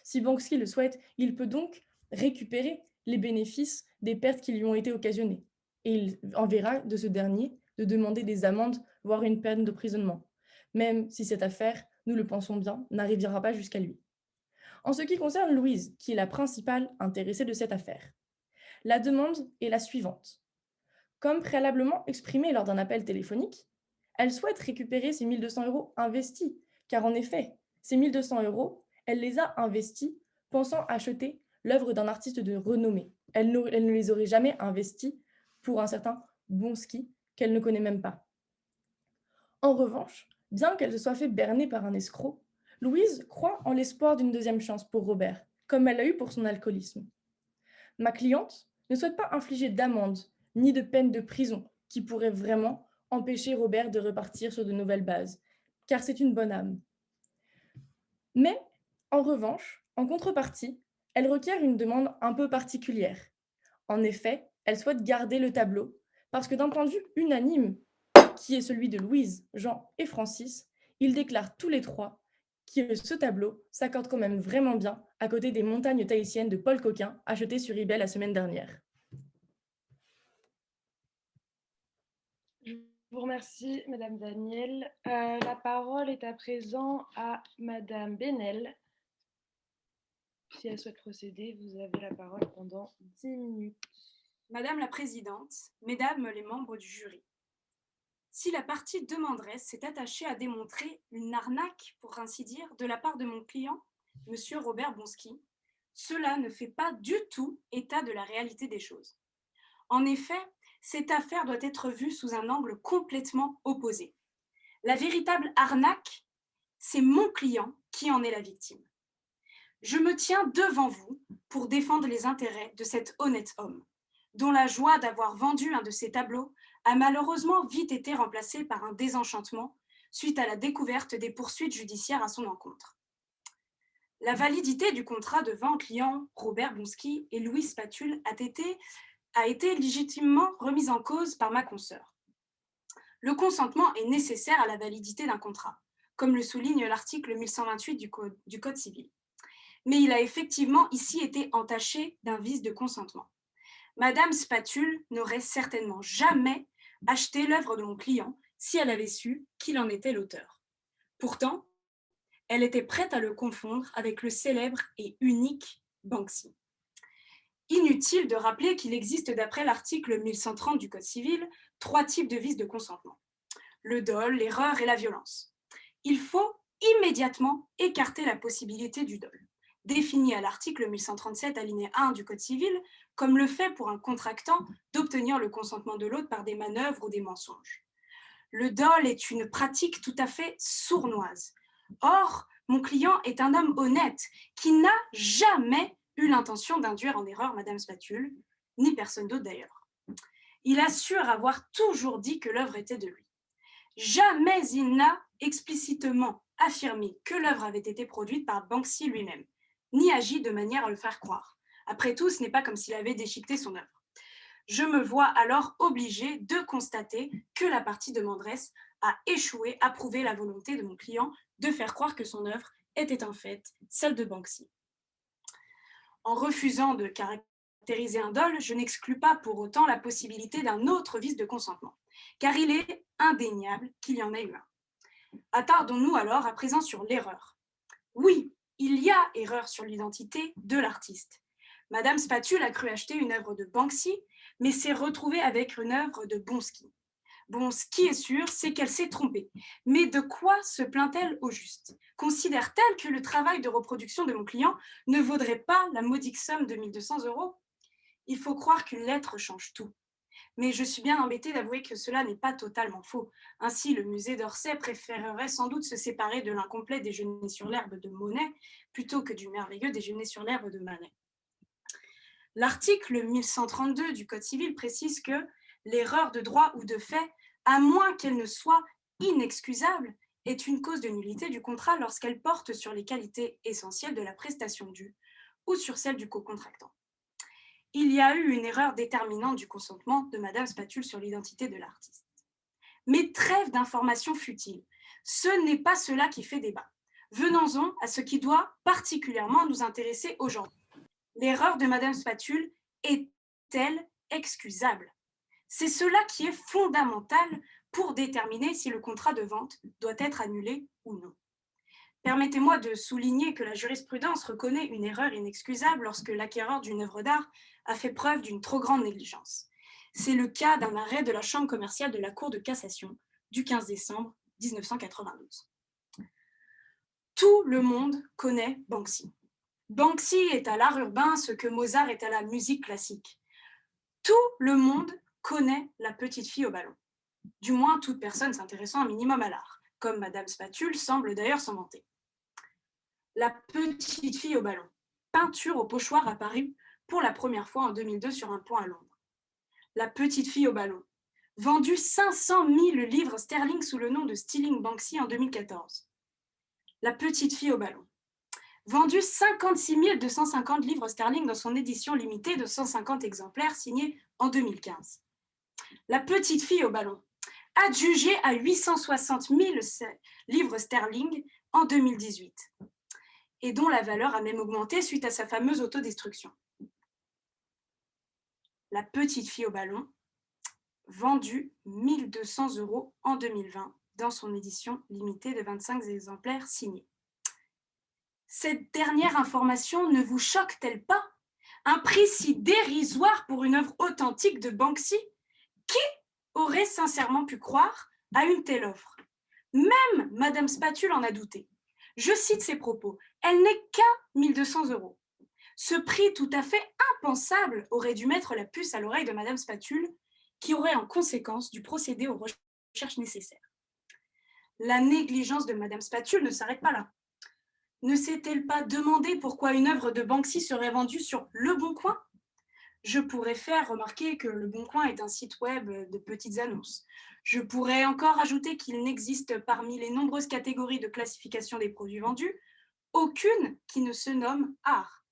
Si Banksy le souhaite, il peut donc récupérer les bénéfices des pertes qui lui ont été occasionnées. Et il enverra de ce dernier de demander des amendes, voire une peine d'emprisonnement, même si cette affaire, nous le pensons bien, n'arrivera pas jusqu'à lui. En ce qui concerne Louise, qui est la principale intéressée de cette affaire, la demande est la suivante. Comme préalablement exprimé lors d'un appel téléphonique, elle souhaite récupérer ses 1 200 € investis, car en effet, ces 1 200 €, elle les a investis pensant acheter l'œuvre d'un artiste de renommée. Elle ne les aurait jamais investis pour un certain Bonsky qu'elle ne connaît même pas. En revanche, bien qu'elle se soit fait berner par un escroc, Louise croit en l'espoir d'une deuxième chance pour Robert, comme elle l'a eu pour son alcoolisme. Ma cliente ne souhaite pas infliger d'amende ni de peine de prison qui pourrait vraiment empêcher Robert de repartir sur de nouvelles bases, car c'est une bonne âme. Mais, en revanche, en contrepartie, elle requiert une demande un peu particulière. En effet, elle souhaite garder le tableau, parce que d'un point de vue unanime, qui est celui de Louise, Jean et Francis, ils déclarent tous les trois que ce tableau s'accorde quand même vraiment bien à côté des montagnes tahitiennes de Paul Coquin achetées sur eBay la semaine dernière. Je vous remercie, Madame Daniel. La parole est à présent à Madame Benel. Si elle souhaite procéder, vous avez la parole pendant 10 minutes. Madame la Présidente, Mesdames les membres du jury, si la partie demanderesse s'est attachée à démontrer une arnaque, pour ainsi dire, de la part de mon client, Monsieur Robert Bonsky, cela ne fait pas du tout état de la réalité des choses. En effet, cette affaire doit être vue sous un angle complètement opposé. La véritable arnaque, c'est mon client qui en est la victime. Je me tiens devant vous pour défendre les intérêts de cet honnête homme, dont la joie d'avoir vendu un de ses tableaux a malheureusement vite été remplacée par un désenchantement suite à la découverte des poursuites judiciaires à son encontre. La validité du contrat de vente liant Robert Bonsky et Louise Spatule a été légitimement remise en cause par ma consoeur. Le consentement est nécessaire à la validité d'un contrat, comme le souligne l'article 1128 du Code civil. Mais il a effectivement ici été entaché d'un vice de consentement. Madame Spatule n'aurait certainement jamais acheté l'œuvre de mon client si elle avait su qu'il en était l'auteur. Pourtant, elle était prête à le confondre avec le célèbre et unique Banksy. Inutile de rappeler qu'il existe, d'après l'article 1130 du Code civil, 3 types de vices de consentement: le dol, l'erreur et la violence. Il faut immédiatement écarter la possibilité du dol, défini à l'article 1137 alinéa 1 du Code civil, comme le fait pour un contractant d'obtenir le consentement de l'autre par des manœuvres ou des mensonges. Le dol est une pratique tout à fait sournoise. Or, mon client est un homme honnête qui n'a jamais eu l'intention d'induire en erreur Madame Spatule, ni personne d'autre d'ailleurs. Il assure avoir toujours dit que l'œuvre était de lui. Jamais il n'a explicitement affirmé que l'œuvre avait été produite par Banksy lui-même, ni agi de manière à le faire croire. Après tout, ce n'est pas comme s'il avait déchiqueté son œuvre. Je me vois alors obligée de constater que la partie demanderesse a échoué à prouver la volonté de mon client de faire croire que son œuvre était en fait celle de Banksy. En refusant de caractériser un dol, je n'exclus pas pour autant la possibilité d'un autre vice de consentement, car il est indéniable qu'il y en a eu un. Attardons-nous alors à présent sur l'erreur. Oui, il y a erreur sur l'identité de l'artiste. Madame Spatule a cru acheter une œuvre de Banksy, mais s'est retrouvée avec une œuvre de Bonsky. Bon, ce qui est sûr, c'est qu'elle s'est trompée. Mais de quoi se plaint-elle au juste? Considère-t-elle que le travail de reproduction de mon client ne vaudrait pas la modique somme de 1 200 €? Il faut croire qu'une lettre change tout. Mais je suis bien embêtée d'avouer que cela n'est pas totalement faux. Ainsi, le musée d'Orsay préférerait sans doute se séparer de l'incomplet Déjeuner sur l'herbe de Monet plutôt que du merveilleux Déjeuner sur l'herbe de Manet. L'article 1132 du Code civil précise que l'erreur de droit ou de fait, à moins qu'elle ne soit inexcusable, est une cause de nullité du contrat lorsqu'elle porte sur les qualités essentielles de la prestation due ou sur celle du co-contractant. Il y a eu une erreur déterminante du consentement de Madame Spatule sur l'identité de l'artiste. Mais trêve d'informations futiles, ce n'est pas cela qui fait débat. Venons-en à ce qui doit particulièrement nous intéresser aujourd'hui. L'erreur de Madame Spatule est-elle excusable? C'est cela qui est fondamental pour déterminer si le contrat de vente doit être annulé ou non. Permettez-moi de souligner que la jurisprudence reconnaît une erreur inexcusable lorsque l'acquéreur d'une œuvre d'art a fait preuve d'une trop grande négligence. C'est le cas d'un arrêt de la Chambre commerciale de la Cour de cassation du 15 décembre 1992. Tout le monde connaît Banksy. Banksy est à l'art urbain ce que Mozart est à la musique classique. Tout le monde connaît la petite fille au ballon. Du moins, toute personne s'intéressant un minimum à l'art, comme Madame Spatule semble d'ailleurs s'en vanter. La petite fille au ballon, peinture au pochoir apparue pour la première fois en 2002 sur un pont à Londres. La petite fille au ballon, vendue 500 000 livres sterling sous le nom de Stealing Banksy en 2014. La petite fille au ballon, vendu 56 250 livres sterling dans son édition limitée de 150 exemplaires signée en 2015. La petite fille au ballon, adjugée à 860 000 livres sterling en 2018, et dont la valeur a même augmenté suite à sa fameuse autodestruction. La petite fille au ballon, vendue 1 200 € en 2020 dans son édition limitée de 25 exemplaires signés. Cette dernière information ne vous choque-t-elle pas? Un prix si dérisoire pour une œuvre authentique de Banksy? Qui aurait sincèrement pu croire à une telle offre? Même Madame Spatule en a douté. Je cite ses propos. Elle n'est qu'à 1 200 €. Ce prix tout à fait impensable aurait dû mettre la puce à l'oreille de Madame Spatule, qui aurait en conséquence dû procéder aux recherches nécessaires. La négligence de Madame Spatule ne s'arrête pas là. Ne s'est-elle pas demandé pourquoi une œuvre de Banksy serait vendue sur Le Bon Coin? Je pourrais faire remarquer que Le Bon Coin est un site web de petites annonces. Je pourrais encore ajouter qu'il n'existe parmi les nombreuses catégories de classification des produits vendus, aucune qui ne se nomme art.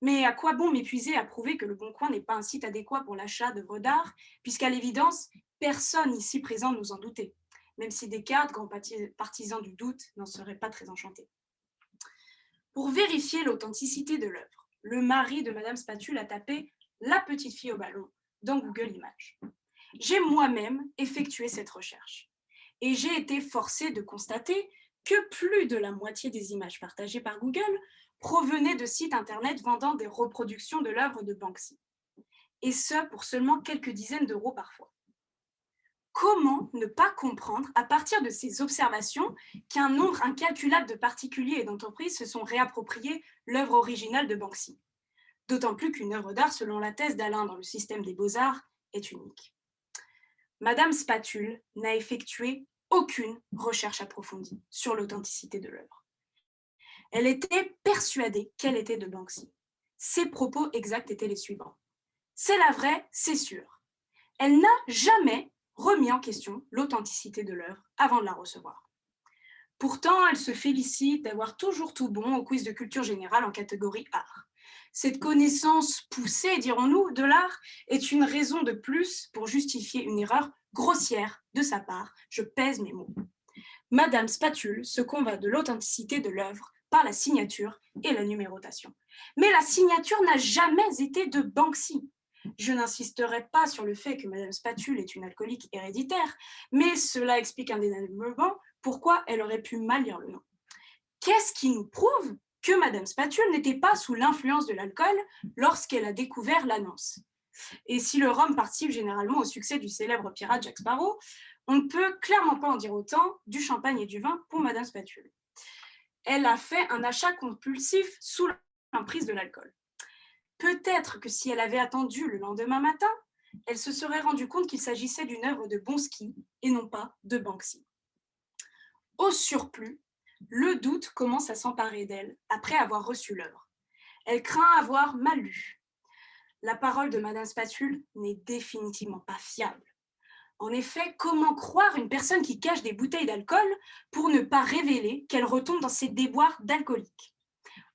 Mais à quoi bon m'épuiser à prouver que Le Bon Coin n'est pas un site adéquat pour l'achat d'œuvres d'art, puisqu'à l'évidence, personne ici présent nous en doutait, même si Descartes, grand partisan du doute, n'en serait pas très enchanté. Pour vérifier l'authenticité de l'œuvre, le mari de Madame Spatule a tapé « La petite fille au ballon » dans Google Images. J'ai moi-même effectué cette recherche et j'ai été forcée de constater que plus de la moitié des images partagées par Google provenaient de sites internet vendant des reproductions de l'œuvre de Banksy, et ce pour seulement quelques dizaines d'euros parfois. Comment ne pas comprendre, à partir de ces observations, qu'un nombre incalculable de particuliers et d'entreprises se sont réappropriés l'œuvre originale de Banksy? D'autant plus qu'une œuvre d'art, selon la thèse d'Alain dans le système des beaux-arts, est unique. Madame Spatule n'a effectué aucune recherche approfondie sur l'authenticité de l'œuvre. Elle était persuadée qu'elle était de Banksy. Ses propos exacts étaient les suivants. C'est la vraie, c'est sûr. Elle n'a jamais remis en question l'authenticité de l'œuvre avant de la recevoir. Pourtant, elle se félicite d'avoir toujours tout bon au quiz de culture générale en catégorie art. Cette connaissance poussée, dirons-nous, de l'art est une raison de plus pour justifier une erreur grossière de sa part. Je pèse mes mots. Madame Spatule se convainc de l'authenticité de l'œuvre par la signature et la numérotation. Mais la signature n'a jamais été de Banksy. Je n'insisterai pas sur le fait que Madame Spatule est une alcoolique héréditaire, mais cela explique indéniablement pourquoi elle aurait pu mal lire le nom. Qu'est-ce qui nous prouve que Madame Spatule n'était pas sous l'influence de l'alcool lorsqu'elle a découvert l'annonce? Et si le rhum participe généralement au succès du célèbre pirate Jack Sparrow, on ne peut clairement pas en dire autant du champagne et du vin pour Madame Spatule. Elle a fait un achat compulsif sous l'emprise de l'alcool. Peut-être que si elle avait attendu le lendemain matin, elle se serait rendue compte qu'il s'agissait d'une œuvre de Bonsky et non pas de Banksy. Au surplus, le doute commence à s'emparer d'elle après avoir reçu l'œuvre. Elle craint avoir mal lu. La parole de Madame Spatule n'est définitivement pas fiable. En effet, comment croire une personne qui cache des bouteilles d'alcool pour ne pas révéler qu'elle retombe dans ses déboires d'alcoolique?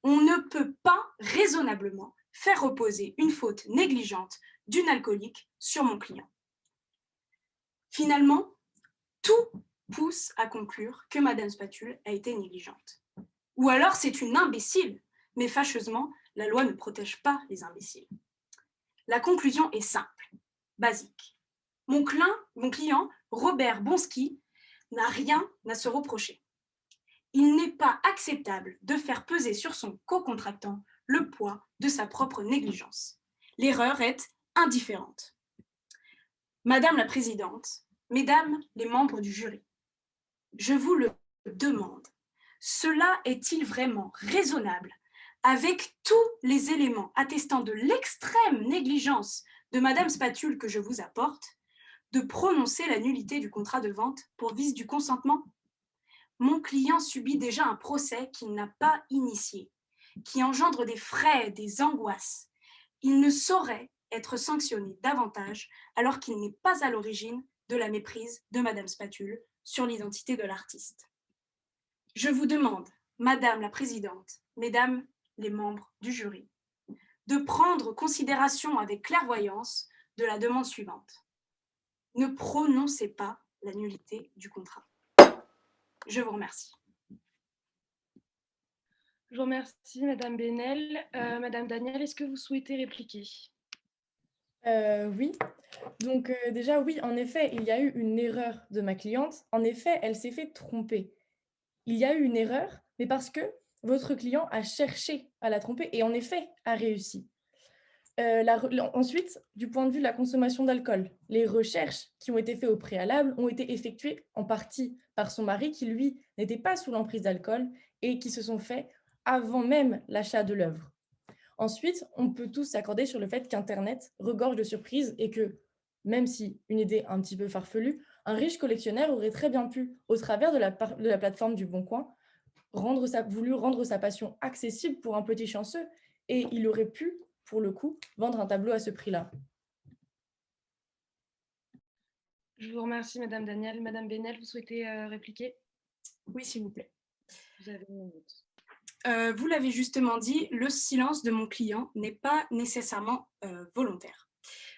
On ne peut pas raisonnablement faire reposer une faute négligente d'une alcoolique sur mon client. Finalement, tout pousse à conclure que Madame Spatule a été négligente. Ou alors c'est une imbécile, mais fâcheusement, la loi ne protège pas les imbéciles. La conclusion est simple, basique. Mon client, Robert Bonsky, n'a rien à se reprocher. Il n'est pas acceptable de faire peser sur son co-contractant le poids de sa propre négligence. L'erreur est indifférente. Madame la Présidente, Mesdames les membres du jury, je vous le demande, cela est-il vraiment raisonnable avec tous les éléments attestant de l'extrême négligence de Madame Spatule que je vous apporte, de prononcer la nullité du contrat de vente pour vice du consentement? Mon client subit déjà un procès qu'il n'a pas initié, qui engendre des frais, des angoisses. Il ne saurait être sanctionné davantage alors qu'il n'est pas à l'origine de la méprise de Madame Spatule sur l'identité de l'artiste. Je vous demande, Madame la Présidente, Mesdames les membres du jury, de prendre considération avec clairvoyance de la demande suivante. Ne prononcez pas la nullité du contrat. Je vous remercie. Je vous remercie, Madame Benel. Madame Daniel, est-ce que vous souhaitez répliquer? Oui. Donc déjà, oui, en effet, il y a eu une erreur de ma cliente. En effet, elle s'est fait tromper. Il y a eu une erreur, mais parce que votre client a cherché à la tromper et en effet a réussi. Ensuite, du point de vue de la consommation d'alcool, les recherches qui ont été faites au préalable ont été effectuées en partie par son mari qui, lui, n'était pas sous l'emprise d'alcool et qui se sont faits avant même l'achat de l'œuvre. Ensuite, on peut tous s'accorder sur le fait qu'Internet regorge de surprises et que, même si une idée un petit peu farfelue, un riche collectionneur aurait très bien pu, au travers de la plateforme du Bon Coin, voulu rendre sa passion accessible pour un petit chanceux et il aurait pu, pour le coup, vendre un tableau à ce prix-là. Je vous remercie, Madame Daniel. Madame Benel, vous souhaitez répliquer? Oui, s'il vous plaît. Vous avez une minute. Vous l'avez justement dit, le silence de mon client n'est pas nécessairement volontaire.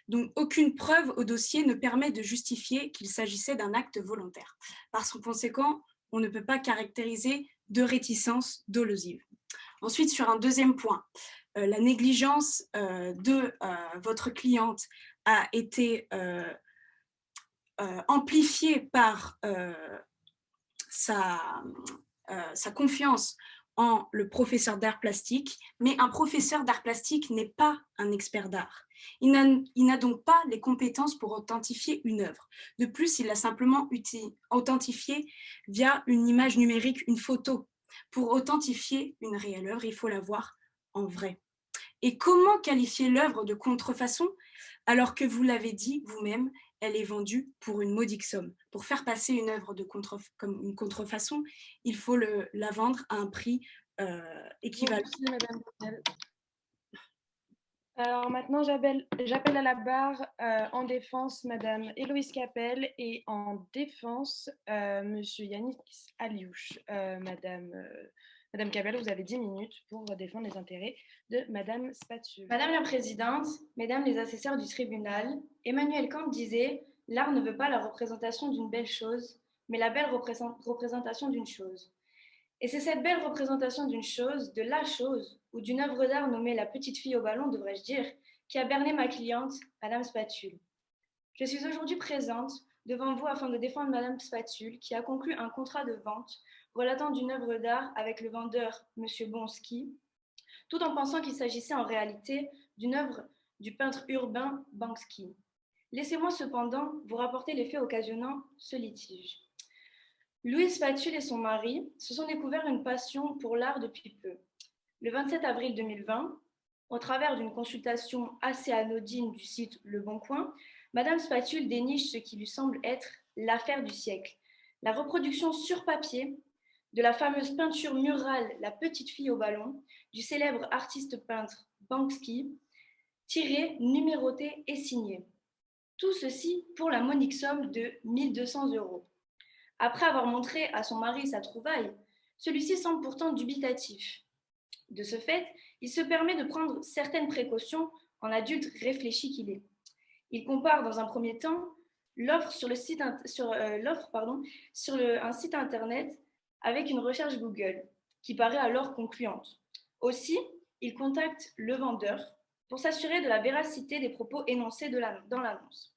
Donc, aucune preuve au dossier ne permet de justifier qu'il s'agissait d'un acte volontaire. Par conséquent, on ne peut pas caractériser de réticence dolosive. Ensuite, sur un deuxième point, la négligence de votre cliente a été amplifiée par sa confiance en le professeur d'art plastique, mais un professeur d'art plastique n'est pas un expert d'art. Il n'a donc pas les compétences pour authentifier une œuvre. De plus, il l'a simplement authentifiée via une image numérique, une photo. Pour authentifier une réelle œuvre, il faut la voir en vrai. Et comment qualifier l'œuvre de contrefaçon alors que vous l'avez dit vous-même, elle est vendue pour une modique somme. Pour faire passer une œuvre comme une contrefaçon, il faut la vendre à un prix équivalent. Merci, Madame Daniel. Alors maintenant, j'appelle à la barre en défense Madame Héloïse Capel et en défense Monsieur Yannick Aliouche. Madame Capel, vous avez 10 minutes pour défendre les intérêts de Madame Spatule. Madame la Présidente, Mesdames les assesseurs du tribunal, Emmanuel Kant disait « L'art ne veut pas la représentation d'une belle chose, mais la belle représentation d'une chose. » Et c'est cette belle représentation d'une chose, de la chose, ou d'une œuvre d'art nommée La petite fille au ballon, devrais-je dire, qui a berné ma cliente, Madame Spatule. Je suis aujourd'hui présente devant vous afin de défendre Madame Spatule, qui a conclu un contrat de vente relatant d'une œuvre d'art avec le vendeur, Monsieur Bonski, tout en pensant qu'il s'agissait en réalité d'une œuvre du peintre urbain Banksy. Laissez-moi cependant vous rapporter les faits occasionnant ce litige. Louise Spatule et son mari se sont découverts une passion pour l'art depuis peu. Le 27 avril 2020, au travers d'une consultation assez anodine du site Le Bon Coin, Madame Spatule déniche ce qui lui semble être l'affaire du siècle, la reproduction sur papier de la fameuse peinture murale La petite fille au ballon du célèbre artiste peintre Banksy, tirée, numérotée et signée. Tout ceci pour la monique somme de 1 200 €. Après avoir montré à son mari sa trouvaille, celui-ci semble pourtant dubitatif. De ce fait, il se permet de prendre certaines précautions en adulte réfléchi qu'il est. Il compare dans un premier temps l'offre sur un site internet avec une recherche Google, qui paraît alors concluante. Aussi, il contacte le vendeur pour s'assurer de la véracité des propos énoncés dans l'annonce.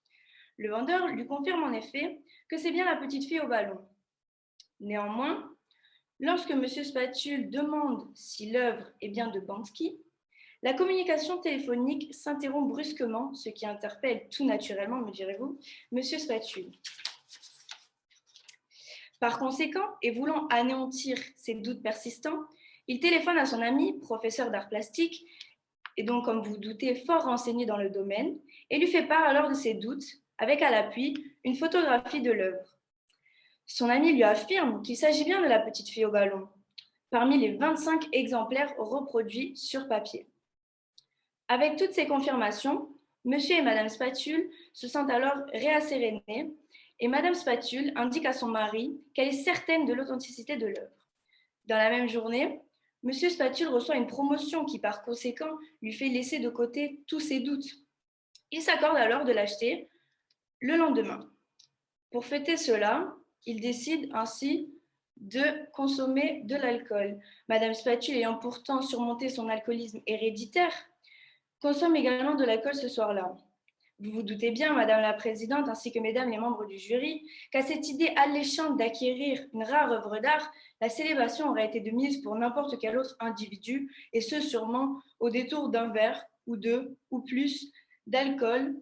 Le vendeur lui confirme en effet que c'est bien la petite fille au ballon. Néanmoins, lorsque M. Spatule demande si l'œuvre est bien de Banksy, la communication téléphonique s'interrompt brusquement, ce qui interpelle tout naturellement, me direz-vous, M. Spatule. Par conséquent, et voulant anéantir ses doutes persistants, il téléphone à son ami, professeur d'art plastique, et donc, comme vous vous doutez, fort renseigné dans le domaine, et lui fait part alors de ses doutes, avec à l'appui une photographie de l'œuvre. Son ami lui affirme qu'il s'agit bien de la petite fille au ballon, parmi les 25 exemplaires reproduits sur papier. Avec toutes ces confirmations, Monsieur et Madame Spatule se sentent alors réassérénés et Madame Spatule indique à son mari qu'elle est certaine de l'authenticité de l'œuvre. Dans la même journée, Monsieur Spatule reçoit une promotion qui, par conséquent, lui fait laisser de côté tous ses doutes. Il s'accorde alors de l'acheter le lendemain. Pour fêter cela, il décide ainsi de consommer de l'alcool. Madame Spatule, ayant pourtant surmonté son alcoolisme héréditaire, consomme également de l'alcool ce soir-là. Vous vous doutez bien, Madame la Présidente, ainsi que Mesdames les membres du jury, qu'à cette idée alléchante d'acquérir une rare œuvre d'art, la célébration aurait été de mise pour n'importe quel autre individu, et ce sûrement au détour d'un verre ou deux ou plus d'alcool,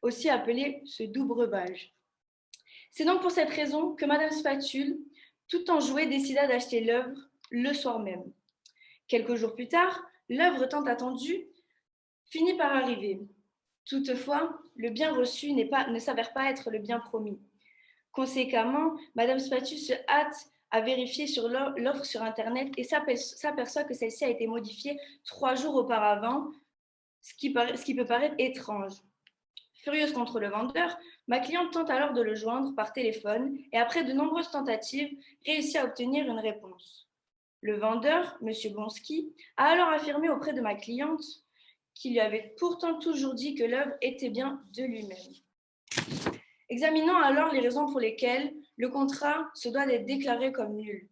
aussi appelé ce doux breuvage. C'est donc pour cette raison que Madame Spatule, tout enjouée, décida d'acheter l'œuvre le soir même. Quelques jours plus tard, l'œuvre tant attendue finit par arriver. Toutefois, le bien reçu ne s'avère pas être le bien promis. Conséquemment, Madame Spatule se hâte à vérifier sur l'offre sur Internet et s'aperçoit que celle-ci a été modifiée 3 jours auparavant, ce qui peut paraître étrange. Furieuse contre le vendeur, ma cliente tente alors de le joindre par téléphone et après de nombreuses tentatives, réussit à obtenir une réponse. Le vendeur, M. Bonski, a alors affirmé auprès de ma cliente qu'il lui avait pourtant toujours dit que l'œuvre était bien de lui-même. Examinons alors les raisons pour lesquelles le contrat se doit d'être déclaré comme nul.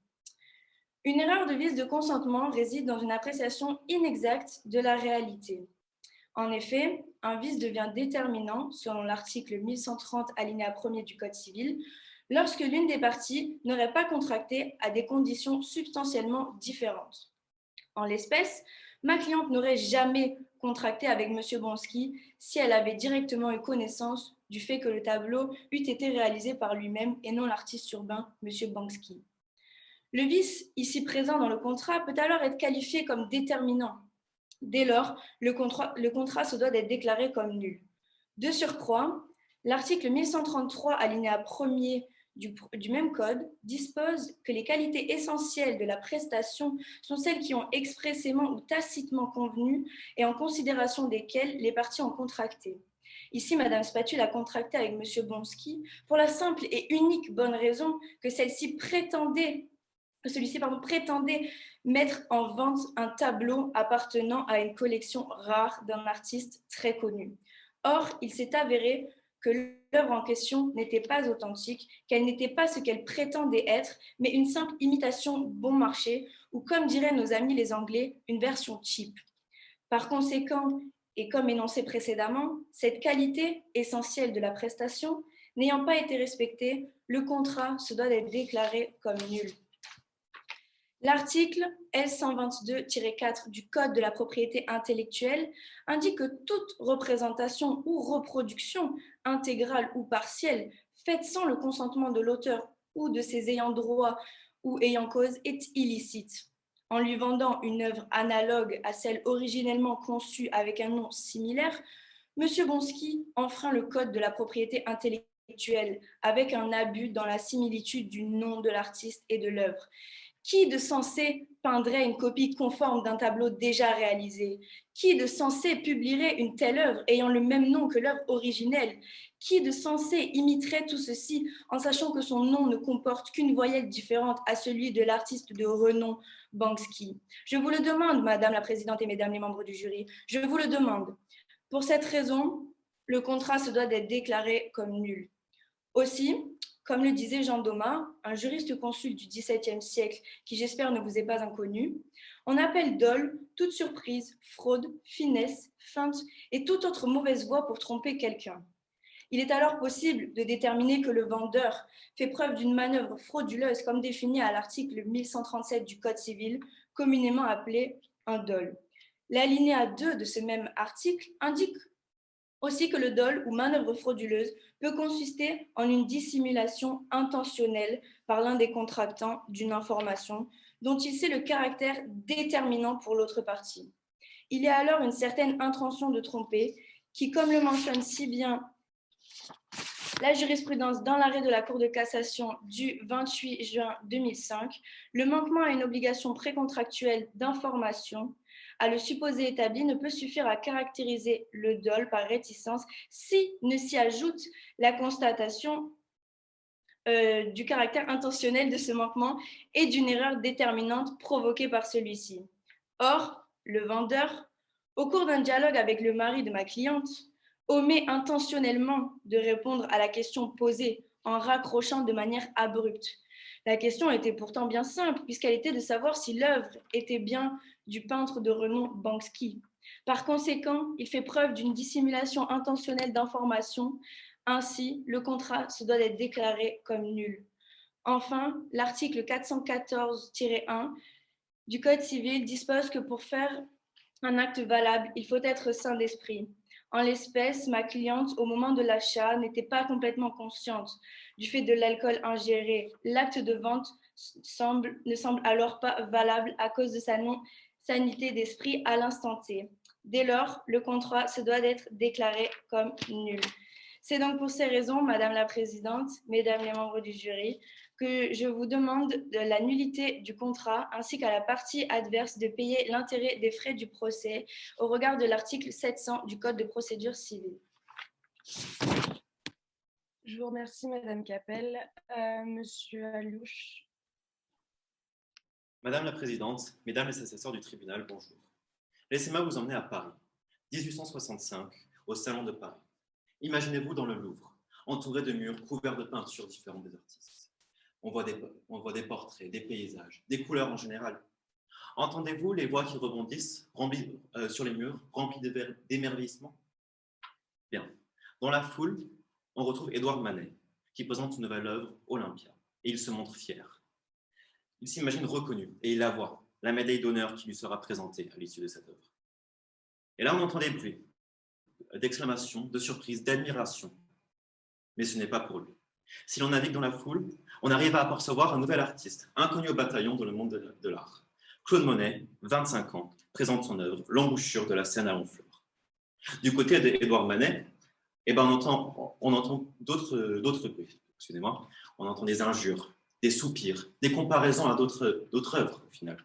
Une erreur de vice de consentement réside dans une appréciation inexacte de la réalité. En effet, un vice devient déterminant, selon l'article 1130 alinéa 1er du Code civil, lorsque l'une des parties n'aurait pas contracté à des conditions substantiellement différentes. En l'espèce, ma cliente n'aurait jamais contracté avec M. Bonski si elle avait directement eu connaissance du fait que le tableau eût été réalisé par lui-même et non l'artiste urbain M. Banksy. Le vice ici présent dans le contrat peut alors être qualifié comme déterminant. Dès lors, le contrat se doit d'être déclaré comme nul. De surcroît, l'article 1133 alinéa 1er du même code dispose que les qualités essentielles de la prestation sont celles qui ont expressément ou tacitement convenu et en considération desquelles les parties ont contracté. Ici, Madame Spatule a contracté avec Monsieur Bonsky pour la simple et unique bonne raison que celui-ci prétendait mettre en vente un tableau appartenant à une collection rare d'un artiste très connu. Or, il s'est avéré que l'œuvre en question n'était pas authentique, qu'elle n'était pas ce qu'elle prétendait être, mais une simple imitation bon marché, ou comme diraient nos amis les Anglais, une version cheap. Par conséquent, et comme énoncé précédemment, cette qualité essentielle de la prestation n'ayant pas été respectée, le contrat se doit d'être déclaré comme nul. L'article L122-4 du Code de la propriété intellectuelle indique que toute représentation ou reproduction intégrale ou partielle faite sans le consentement de l'auteur ou de ses ayants droit ou ayant cause est illicite. En lui vendant une œuvre analogue à celle originellement conçue avec un nom similaire, M. Bonsky enfreint le Code de la propriété intellectuelle avec un abus dans la similitude du nom de l'artiste et de l'œuvre. Qui de censé peindrait une copie conforme d'un tableau déjà réalisé? Qui de censé publierait une telle œuvre ayant le même nom que l'œuvre originelle? Qui de censé imiterait tout ceci en sachant que son nom ne comporte qu'une voyelle différente à celui de l'artiste de renom Banksy? Je vous le demande, Madame la Présidente et Mesdames les membres du jury, je vous le demande. Pour cette raison, le contrat se doit d'être déclaré comme nul. Aussi, comme le disait Jean Domas, un juriste consul du XVIIe siècle qui j'espère ne vous est pas inconnu, on appelle dol toute surprise, fraude, finesse, feinte et toute autre mauvaise voie pour tromper quelqu'un. Il est alors possible de déterminer que le vendeur fait preuve d'une manœuvre frauduleuse comme définie à l'article 1137 du Code civil, communément appelé un dol. L'alinéa 2 de ce même article indique aussi que le dol ou manœuvre frauduleuse peut consister en une dissimulation intentionnelle par l'un des contractants d'une information dont il sait le caractère déterminant pour l'autre partie. Il y a alors une certaine intention de tromper qui, comme le mentionne si bien la jurisprudence dans l'arrêt de la Cour de cassation du 28 juin 2005, le manquement à une obligation précontractuelle d'information à le supposé établi ne peut suffire à caractériser le dol par réticence si ne s'y ajoute la constatation du caractère intentionnel de ce manquement et d'une erreur déterminante provoquée par celui-ci. Or, le vendeur, au cours d'un dialogue avec le mari de ma cliente, omet intentionnellement de répondre à la question posée en raccrochant de manière abrupte. La question était pourtant bien simple, puisqu'elle était de savoir si l'œuvre était bien du peintre de renom Banksy. Par conséquent, il fait preuve d'une dissimulation intentionnelle d'information. Ainsi, le contrat se doit d'être déclaré comme nul. Enfin, l'article 414-1 du Code civil dispose que pour faire un acte valable, il faut être sain d'esprit. En l'espèce, ma cliente, au moment de l'achat, n'était pas complètement consciente du fait de l'alcool ingéré. L'acte de vente ne semble alors pas valable à cause de sa non-sanité d'esprit à l'instant T. Dès lors, le contrat se doit d'être déclaré comme nul. C'est donc pour ces raisons, Madame la Présidente, Mesdames les membres du jury, que je vous demande de la nullité du contrat ainsi qu'à la partie adverse de payer l'intérêt des frais du procès au regard de l'article 700 du Code de procédure civile. Je vous remercie, Madame Capel. Monsieur Alouche. Madame la Présidente, Mesdames les assesseurs du tribunal, bonjour. Laissez-moi vous emmener à Paris, 1865, au Salon de Paris. Imaginez-vous dans le Louvre, entouré de murs couverts de peintures différentes des artistes. On voit des portraits, des paysages, des couleurs en général. Entendez-vous les voix qui rebondissent sur les murs, remplis d'émerveillement? Bien. Dans la foule, on retrouve Édouard Manet, qui présente une nouvelle œuvre, Olympia, et il se montre fier. Il s'imagine reconnu, et il la voit, la médaille d'honneur qui lui sera présentée à l'issue de cette œuvre. Et là, on entend des bruits, d'exclamations, de surprise, d'admiration. Mais ce n'est pas pour lui. Si l'on navigue dans la foule, on arrive à apercevoir un nouvel artiste, inconnu au bataillon dans le monde de l'art. Claude Monet, 25 ans, présente son œuvre « L'embouchure de la Seine à Honfleur ». Du côté d'Édouard Manet, on entend d'autres bruits, excusez-moi, on entend des injures, des soupirs, des comparaisons à d'autres œuvres, au final.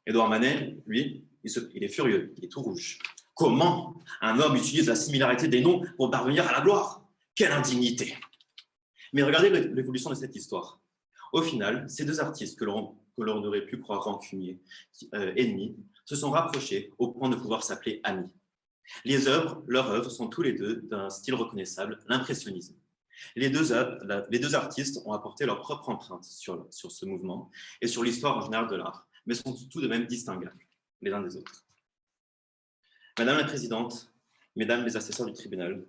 Édouard Manet, lui, il est furieux, il est tout rouge. Comment un homme utilise la similarité des noms pour parvenir à la gloire? Quelle indignité! Mais regardez l'évolution de cette histoire. Au final, ces deux artistes que l'on aurait pu croire rancuniers, ennemis, se sont rapprochés au point de pouvoir s'appeler amis. Leurs œuvres sont tous les deux d'un style reconnaissable, l'impressionnisme. Les deux artistes ont apporté leur propre empreinte sur ce mouvement et sur l'histoire en général de l'art, mais sont tout de même distinguables les uns des autres. Madame la Présidente, Mesdames les assesseurs du tribunal,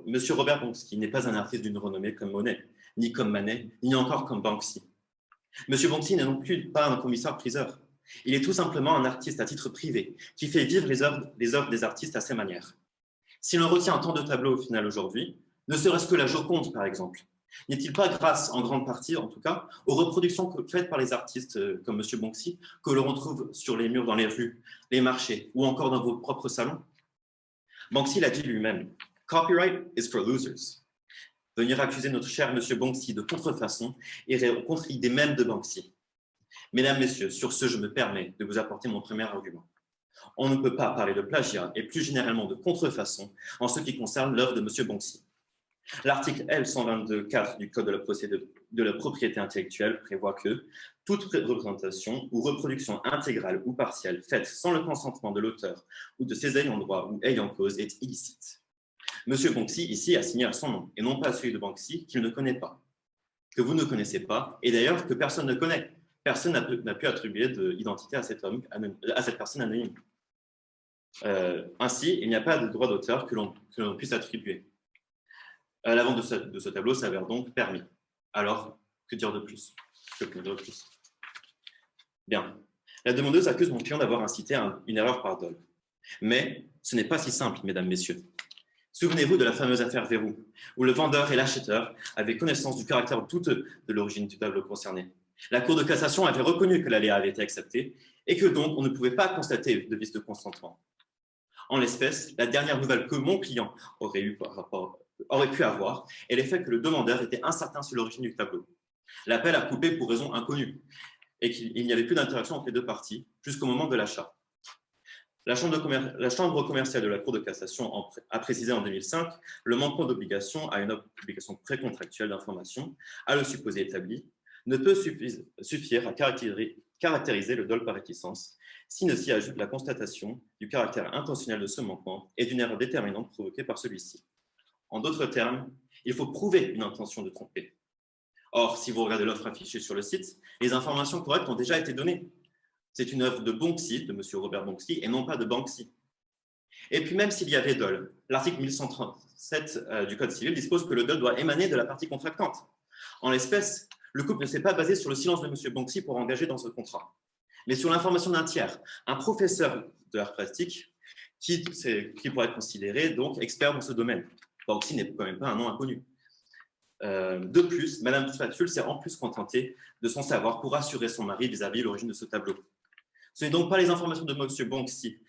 Monsieur Robert Banksy n'est pas un artiste d'une renommée comme Monet, ni comme Manet, ni encore comme Banksy. Monsieur Banksy n'est non plus pas un commissaire-priseur. Il est tout simplement un artiste à titre privé qui fait vivre les œuvres des artistes à ses manières. Si l'on retient tant de tableaux au final aujourd'hui, ne serait-ce que la Joconde par exemple, n'est-il pas grâce en grande partie en tout cas aux reproductions faites par les artistes comme Monsieur Banksy que l'on retrouve sur les murs dans les rues, les marchés ou encore dans vos propres salons? Banksy l'a dit lui-même, « Copyright is for losers ». Venir accuser notre cher Monsieur Banksy de contrefaçon irait contre l'idée même de Banksy. Mesdames, Messieurs, sur ce, je me permets de vous apporter mon premier argument. On ne peut pas parler de plagiat et plus généralement de contrefaçon en ce qui concerne l'œuvre de Monsieur Banksy. L'article L122.4 du Code de la propriété intellectuelle prévoit que toute représentation ou reproduction intégrale ou partielle faite sans le consentement de l'auteur ou de ses ayants droit ou ayants cause est illicite. Monsieur Banksy, ici, a signé à son nom, et non pas à celui de Banksy qu'il ne connaît pas, que vous ne connaissez pas, et d'ailleurs que personne ne connaît. Personne n'a pu attribuer d'identité à cette personne anonyme. Ainsi, il n'y a pas de droit d'auteur que l'on puisse attribuer. La vente de ce tableau s'avère donc permis. Alors, que dire de plus? Bien. La demandeuse accuse mon client d'avoir incité à une erreur par dol. Mais ce n'est pas si simple, mesdames, messieurs. Souvenez-vous de la fameuse affaire Verrou, où le vendeur et l'acheteur avaient connaissance du caractère douteux de l'origine du tableau concerné. La Cour de cassation avait reconnu que l'aléa avait été accepté et que donc on ne pouvait pas constater de vice de consentement. En l'espèce, la dernière nouvelle que mon client aurait pu avoir est l'effet que le demandeur était incertain sur l'origine du tableau. L'appel a coupé pour raison inconnue et qu'il n'y avait plus d'interaction entre les deux parties jusqu'au moment de l'achat. La Chambre commerciale de la Cour de cassation a précisé en 2005 le manquement d'obligation à une obligation précontractuelle d'information, à le supposé établi, ne peut suffire à caractériser le dol par réticence si ne s'y ajoute la constatation du caractère intentionnel de ce manquement et d'une erreur déterminante provoquée par celui-ci. En d'autres termes, il faut prouver une intention de tromper. Or, si vous regardez l'offre affichée sur le site, les informations correctes ont déjà été données. C'est une œuvre de Banksy, de M. Robert Banksy, et non pas de Banksy. Et puis même s'il y avait dol, l'article 1137 du Code civil dispose que le dol doit émaner de la partie contractante. En l'espèce, le couple ne s'est pas basé sur le silence de M. Banksy pour engager dans ce contrat, mais sur l'information d'un tiers, un professeur de l'art plastique qui pourrait être considéré donc expert dans ce domaine. Banksy n'est quand même pas un nom inconnu. De plus, Madame Spatule s'est en plus contentée de son savoir pour assurer son mari vis-à-vis de l'origine de ce tableau. Ce n'est donc pas les informations de M. Banksy,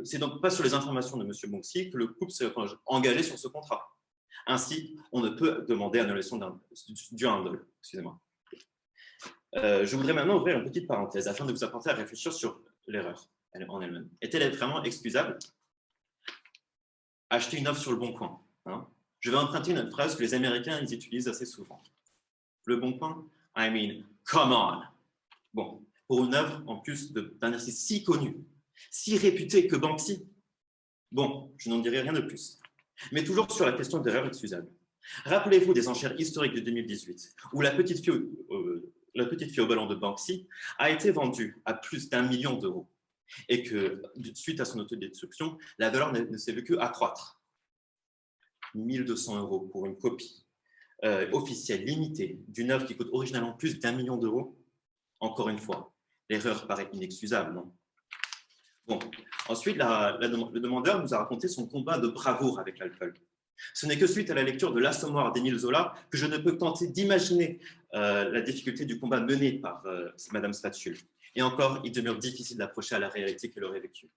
c'est donc pas sur les informations de M. Banksy que le couple s'est engagé sur ce contrat. Ainsi, on ne peut demander annulation du dol. Excusez-moi. Je voudrais maintenant ouvrir une petite parenthèse afin de vous apporter à réfléchir sur l'erreur en elle-même. Est-elle vraiment excusable? Acheter une œuvre sur le Bon Coin. Hein? Je vais emprunter une phrase que les Américains ils utilisent assez souvent. Le Bon Coin, I mean, come on. Bon, pour une œuvre en plus d'un artiste si connu, si réputé que Banksy. Bon, je n'en dirai rien de plus. Mais toujours sur la question d'erreur excusable. Rappelez-vous des enchères historiques de 2018, où la petite fille au ballon de Banksy a été vendue à plus d'1 million d'euros et que, suite à son autodestruction, la valeur ne s'est vue qu'accroître. 1 200 euros pour une copie officielle limitée d'une œuvre qui coûte originalement plus d'1 million d'euros. Encore une fois, l'erreur paraît inexcusable, non? Bon, ensuite, le demandeur nous a raconté son combat de bravoure avec l'alcool. Ce n'est que suite à la lecture de l'Assommoir d'Émile Zola que je ne peux tenter d'imaginer la difficulté du combat mené par Madame Spatule. Et encore, il demeure difficile d'approcher à la réalité qu'elle aurait vécue.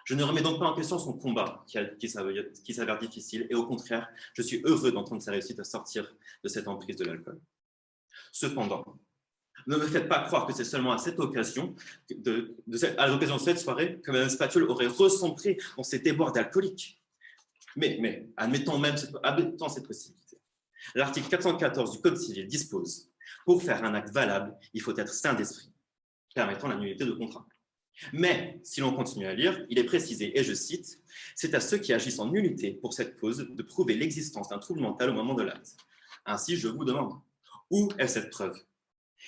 Je ne remets donc pas en question son combat qui s'avère difficile et au contraire, je suis heureux d'entendre sa réussite à sortir de cette emprise de l'alcool. Cependant, ne me faites pas croire que c'est seulement à cette occasion, à l'occasion de cette soirée, que Mme Spatule aurait resombré dans ses déboires d'alcoolique. Mais admettons cette possibilité. L'article 414 du Code civil dispose « Pour faire un acte valable, il faut être sain d'esprit », permettant la nullité de contrat. Mais, si l'on continue à lire, il est précisé, et je cite, « C'est à ceux qui agissent en nullité pour cette cause de prouver l'existence d'un trouble mental au moment de l'acte. Ainsi, je vous demande, où est cette preuve ?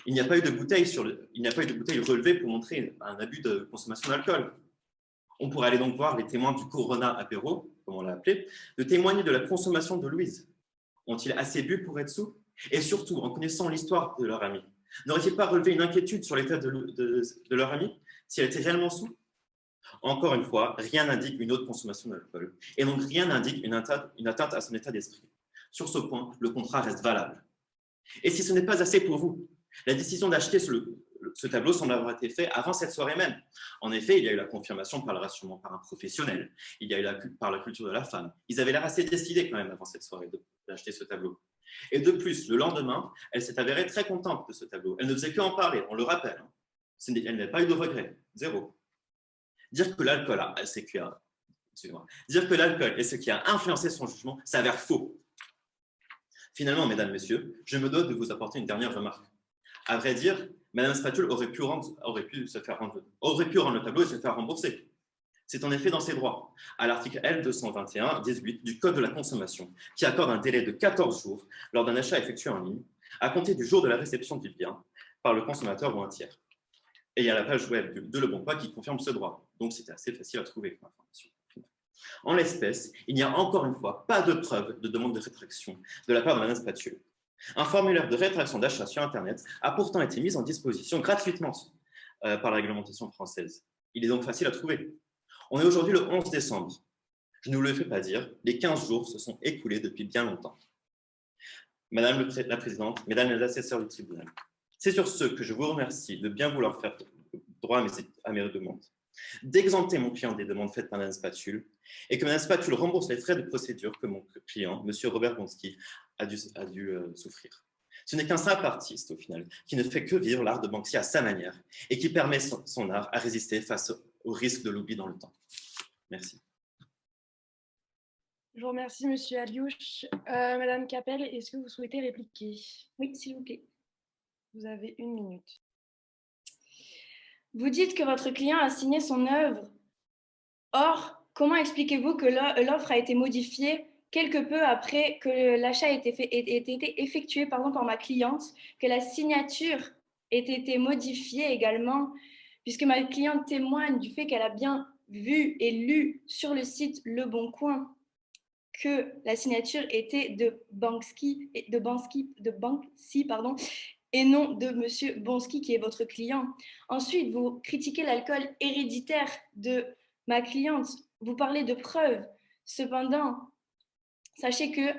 Il n'y a pas eu de bouteille relevée pour montrer un abus de consommation d'alcool. On pourrait aller donc voir les témoins du Corona apéro, comme on l'a appelé, de témoigner de la consommation de Louise. Ont-ils assez bu pour être sous? Et surtout, en connaissant l'histoire de leur ami, n'aurait-il pas relevé une inquiétude sur l'état de leur ami si elle était réellement sous? Encore une fois, rien n'indique une autre consommation d'alcool, et donc rien n'indique une atteinte à son état d'esprit. Sur ce point, le contrat reste valable. Et si ce n'est pas assez pour vous, la décision d'acheter ce tableau semble avoir été faite avant cette soirée même. En effet, il y a eu la confirmation par le rassemblement par un professionnel, il y a eu par la culture de la femme. Ils avaient l'air assez décidés quand même avant cette soirée d'acheter ce tableau. Et de plus, le lendemain, elle s'est avérée très contente de ce tableau. Elle ne faisait qu'en parler, on le rappelle. Elle n'a pas eu de regret, zéro. Dire que l'alcool est ce qui a influencé son jugement s'avère faux. Finalement, mesdames, messieurs, je me dois de vous apporter une dernière remarque. À vrai dire, Mme Spatule aurait pu rendre le tableau et se faire rembourser. C'est en effet dans ses droits, à l'article L221-18 du Code de la consommation, qui accorde un délai de 14 jours lors d'un achat effectué en ligne, à compter du jour de la réception du bien par le consommateur ou un tiers. Et il y a la page web de Le Bon Coin qui confirme ce droit. Donc, c'était assez facile à trouver comme information. En l'espèce, il n'y a encore une fois pas de preuve de demande de rétraction de la part de Mme Spatule. Un formulaire de rétraction d'achat sur Internet a pourtant été mis en disposition gratuitement par la réglementation française. Il est donc facile à trouver. On est aujourd'hui le 11 décembre. Je ne vous le fais pas dire, les 15 jours se sont écoulés depuis bien longtemps. Madame la Présidente, Mesdames les assesseurs du tribunal, c'est sur ce que je vous remercie de bien vouloir faire droit à mes demandes, d'exempter mon client des demandes faites par Mme Spatule et que Mme Spatule rembourse les frais de procédure que mon client, M. Robert Gonski, a dû souffrir. Ce n'est qu'un simple artiste, au final, qui ne fait que vivre l'art de Banksy à sa manière et qui permet son art à résister face au risque de l'oubli dans le temps. Merci. Je vous remercie, Monsieur Aliouche. Madame Capel, est-ce que vous souhaitez répliquer? Oui, s'il vous plaît. Vous avez 1 minute. Vous dites que votre client a signé son œuvre. Or, comment expliquez-vous que l'offre a été modifiée quelque peu après que l'achat ait été effectué par ma cliente, que la signature ait été modifiée également, puisque ma cliente témoigne du fait qu'elle a bien vu et lu sur le site Le Bon Coin que la signature était de Banksy, et non de Monsieur Bonsky, qui est votre client. Ensuite, vous critiquez l'alcool héréditaire de ma cliente. Vous parlez de preuves. Cependant, sachez que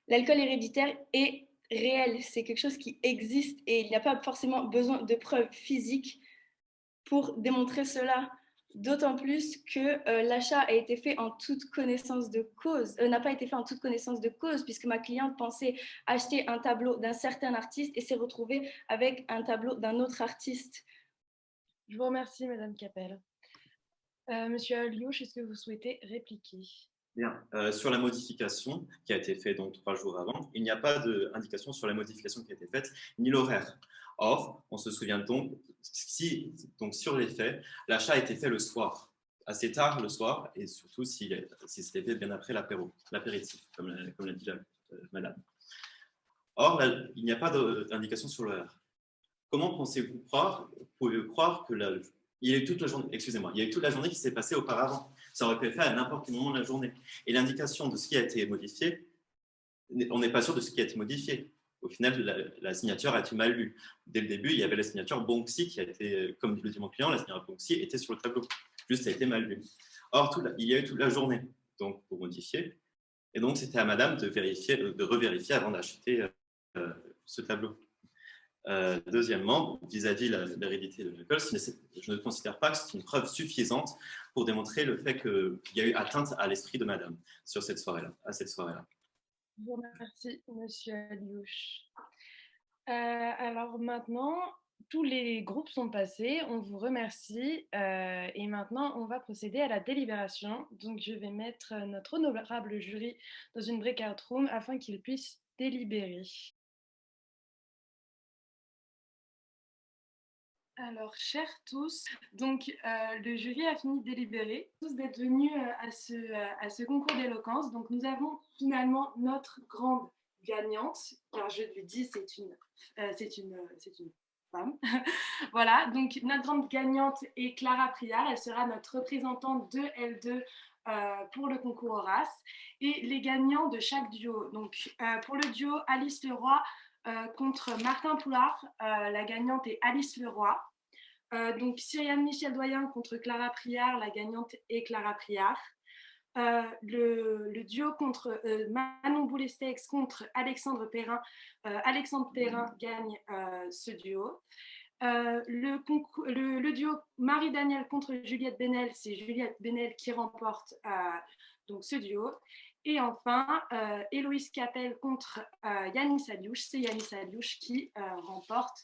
l'alcool héréditaire est réel. C'est quelque chose qui existe et il n'y a pas forcément besoin de preuves physiques pour démontrer cela. D'autant plus que l'achat a été fait en toute connaissance de cause, n'a pas été fait en toute connaissance de cause, puisque ma cliente pensait acheter un tableau d'un certain artiste et s'est retrouvée avec un tableau d'un autre artiste. Je vous remercie, Madame Capel. Monsieur Aliouche, est-ce que vous souhaitez répliquer? Bien. Sur la modification qui a été faite donc 3 jours avant, il n'y a pas d'indication sur la modification qui a été faite, ni l'horaire. Or, on se souvient donc, sur les faits, l'achat a été fait le soir, assez tard le soir, et surtout si c'était fait bien après l'apéritif, comme l'a dit madame. Or, là, il n'y a pas d'indication sur l'horaire. Comment pouvez-vous croire que il y a eu toute la journée, excusez-moi, il y a eu toute la journée qui s'est passée auparavant. Ça aurait pu être fait à n'importe quel moment de la journée. Et l'indication de ce qui a été modifié, on n'est pas sûr de ce qui a été modifié. Au final, la signature a été mal lue. Dès le début, il y avait la signature Banksy qui a été, comme le dit mon client, la signature Banksy était sur le tableau. Juste, ça a été mal lu. Or, il y a eu toute la journée donc, pour modifier. Et donc, c'était à madame de revérifier avant d'acheter ce tableau. Deuxièmement, vis-à-vis de l'hérédité de l'école, je ne considère pas que c'est une preuve suffisante pour démontrer le fait qu'il y a eu atteinte à l'esprit de madame sur cette soirée-là, à cette soirée-là. Je vous remercie, monsieur Aliouche. Alors maintenant, tous les groupes sont passés, on vous remercie et maintenant on va procéder à la délibération. Donc je vais mettre notre honorable jury dans une breakout room afin qu'ils puissent délibérer. Alors, chers tous, donc le jury a fini de délibérer, tous d'être venus à ce concours d'éloquence. Donc nous avons finalement notre grande gagnante, car je lui dis c'est une femme. Voilà, donc notre grande gagnante est Clara Priard, elle sera notre représentante de L2 pour le concours Horace. Et les gagnants de chaque duo, donc pour le duo Alice Leroy contre Martin Poulard, la gagnante est Alice Leroy. Donc Cyriane Michel Doyen contre Clara Priard, la gagnante est Clara Priard. Le duo contre Manon Boulestex contre Alexandre Perrin. Alexandre Perrin gagne ce duo. Le duo Marie-Daniel contre Juliette Benel, c'est Juliette Benel qui remporte donc ce duo. Et enfin, Héloïse Capel contre Yanis Aliouche, c'est Yanis Aliouche qui remporte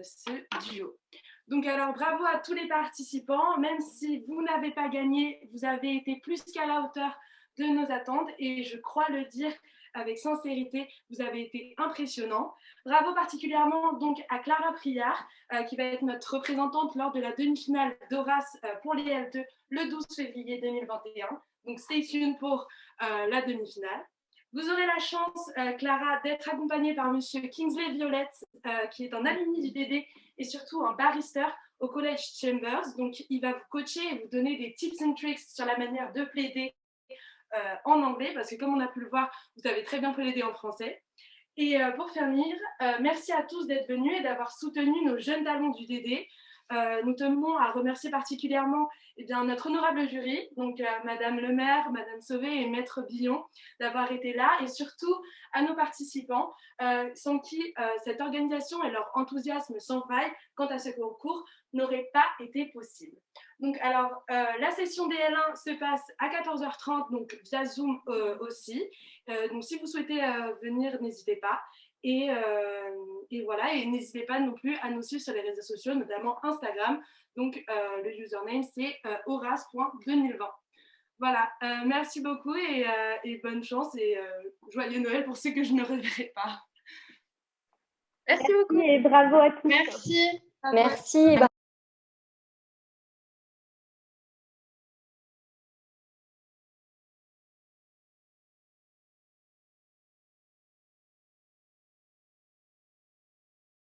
ce duo. Donc alors, bravo à tous les participants. Même si vous n'avez pas gagné, vous avez été plus qu'à la hauteur de nos attentes. Et je crois le dire avec sincérité, vous avez été impressionnants. Bravo particulièrement donc à Clara Priard, qui va être notre représentante lors de la demi-finale d'Horace pour les L2 le 12 février 2021. Donc stay tuned pour la demi-finale. Vous aurez la chance, Clara, d'être accompagnée par Monsieur Kingsley Violette, qui est un alumni du DD et surtout un barrister au Collège Chambers. Donc, il va vous coacher et vous donner des tips and tricks sur la manière de plaider en anglais, parce que comme on a pu le voir, vous savez très bien plaider en français. Et pour finir, merci à tous d'être venus et d'avoir soutenu nos jeunes talents du DD. Nous tenons à remercier particulièrement notre honorable jury, donc Madame Le Maire, Madame Sauvé et Maître Billon d'avoir été là, et surtout à nos participants sans qui cette organisation et leur enthousiasme sans faille quant à ce concours n'aurait pas été possible. Donc alors, la session des L1 se passe à 14h30, donc via Zoom aussi. Donc si vous souhaitez venir, n'hésitez pas. Et voilà, et n'hésitez pas non plus à nous suivre sur les réseaux sociaux, notamment Instagram. Donc le username c'est horace.2020. Voilà, merci beaucoup et bonne chance et joyeux Noël pour ceux que je ne reverrai pas. Merci beaucoup. Et bravo à tous. Merci. Merci.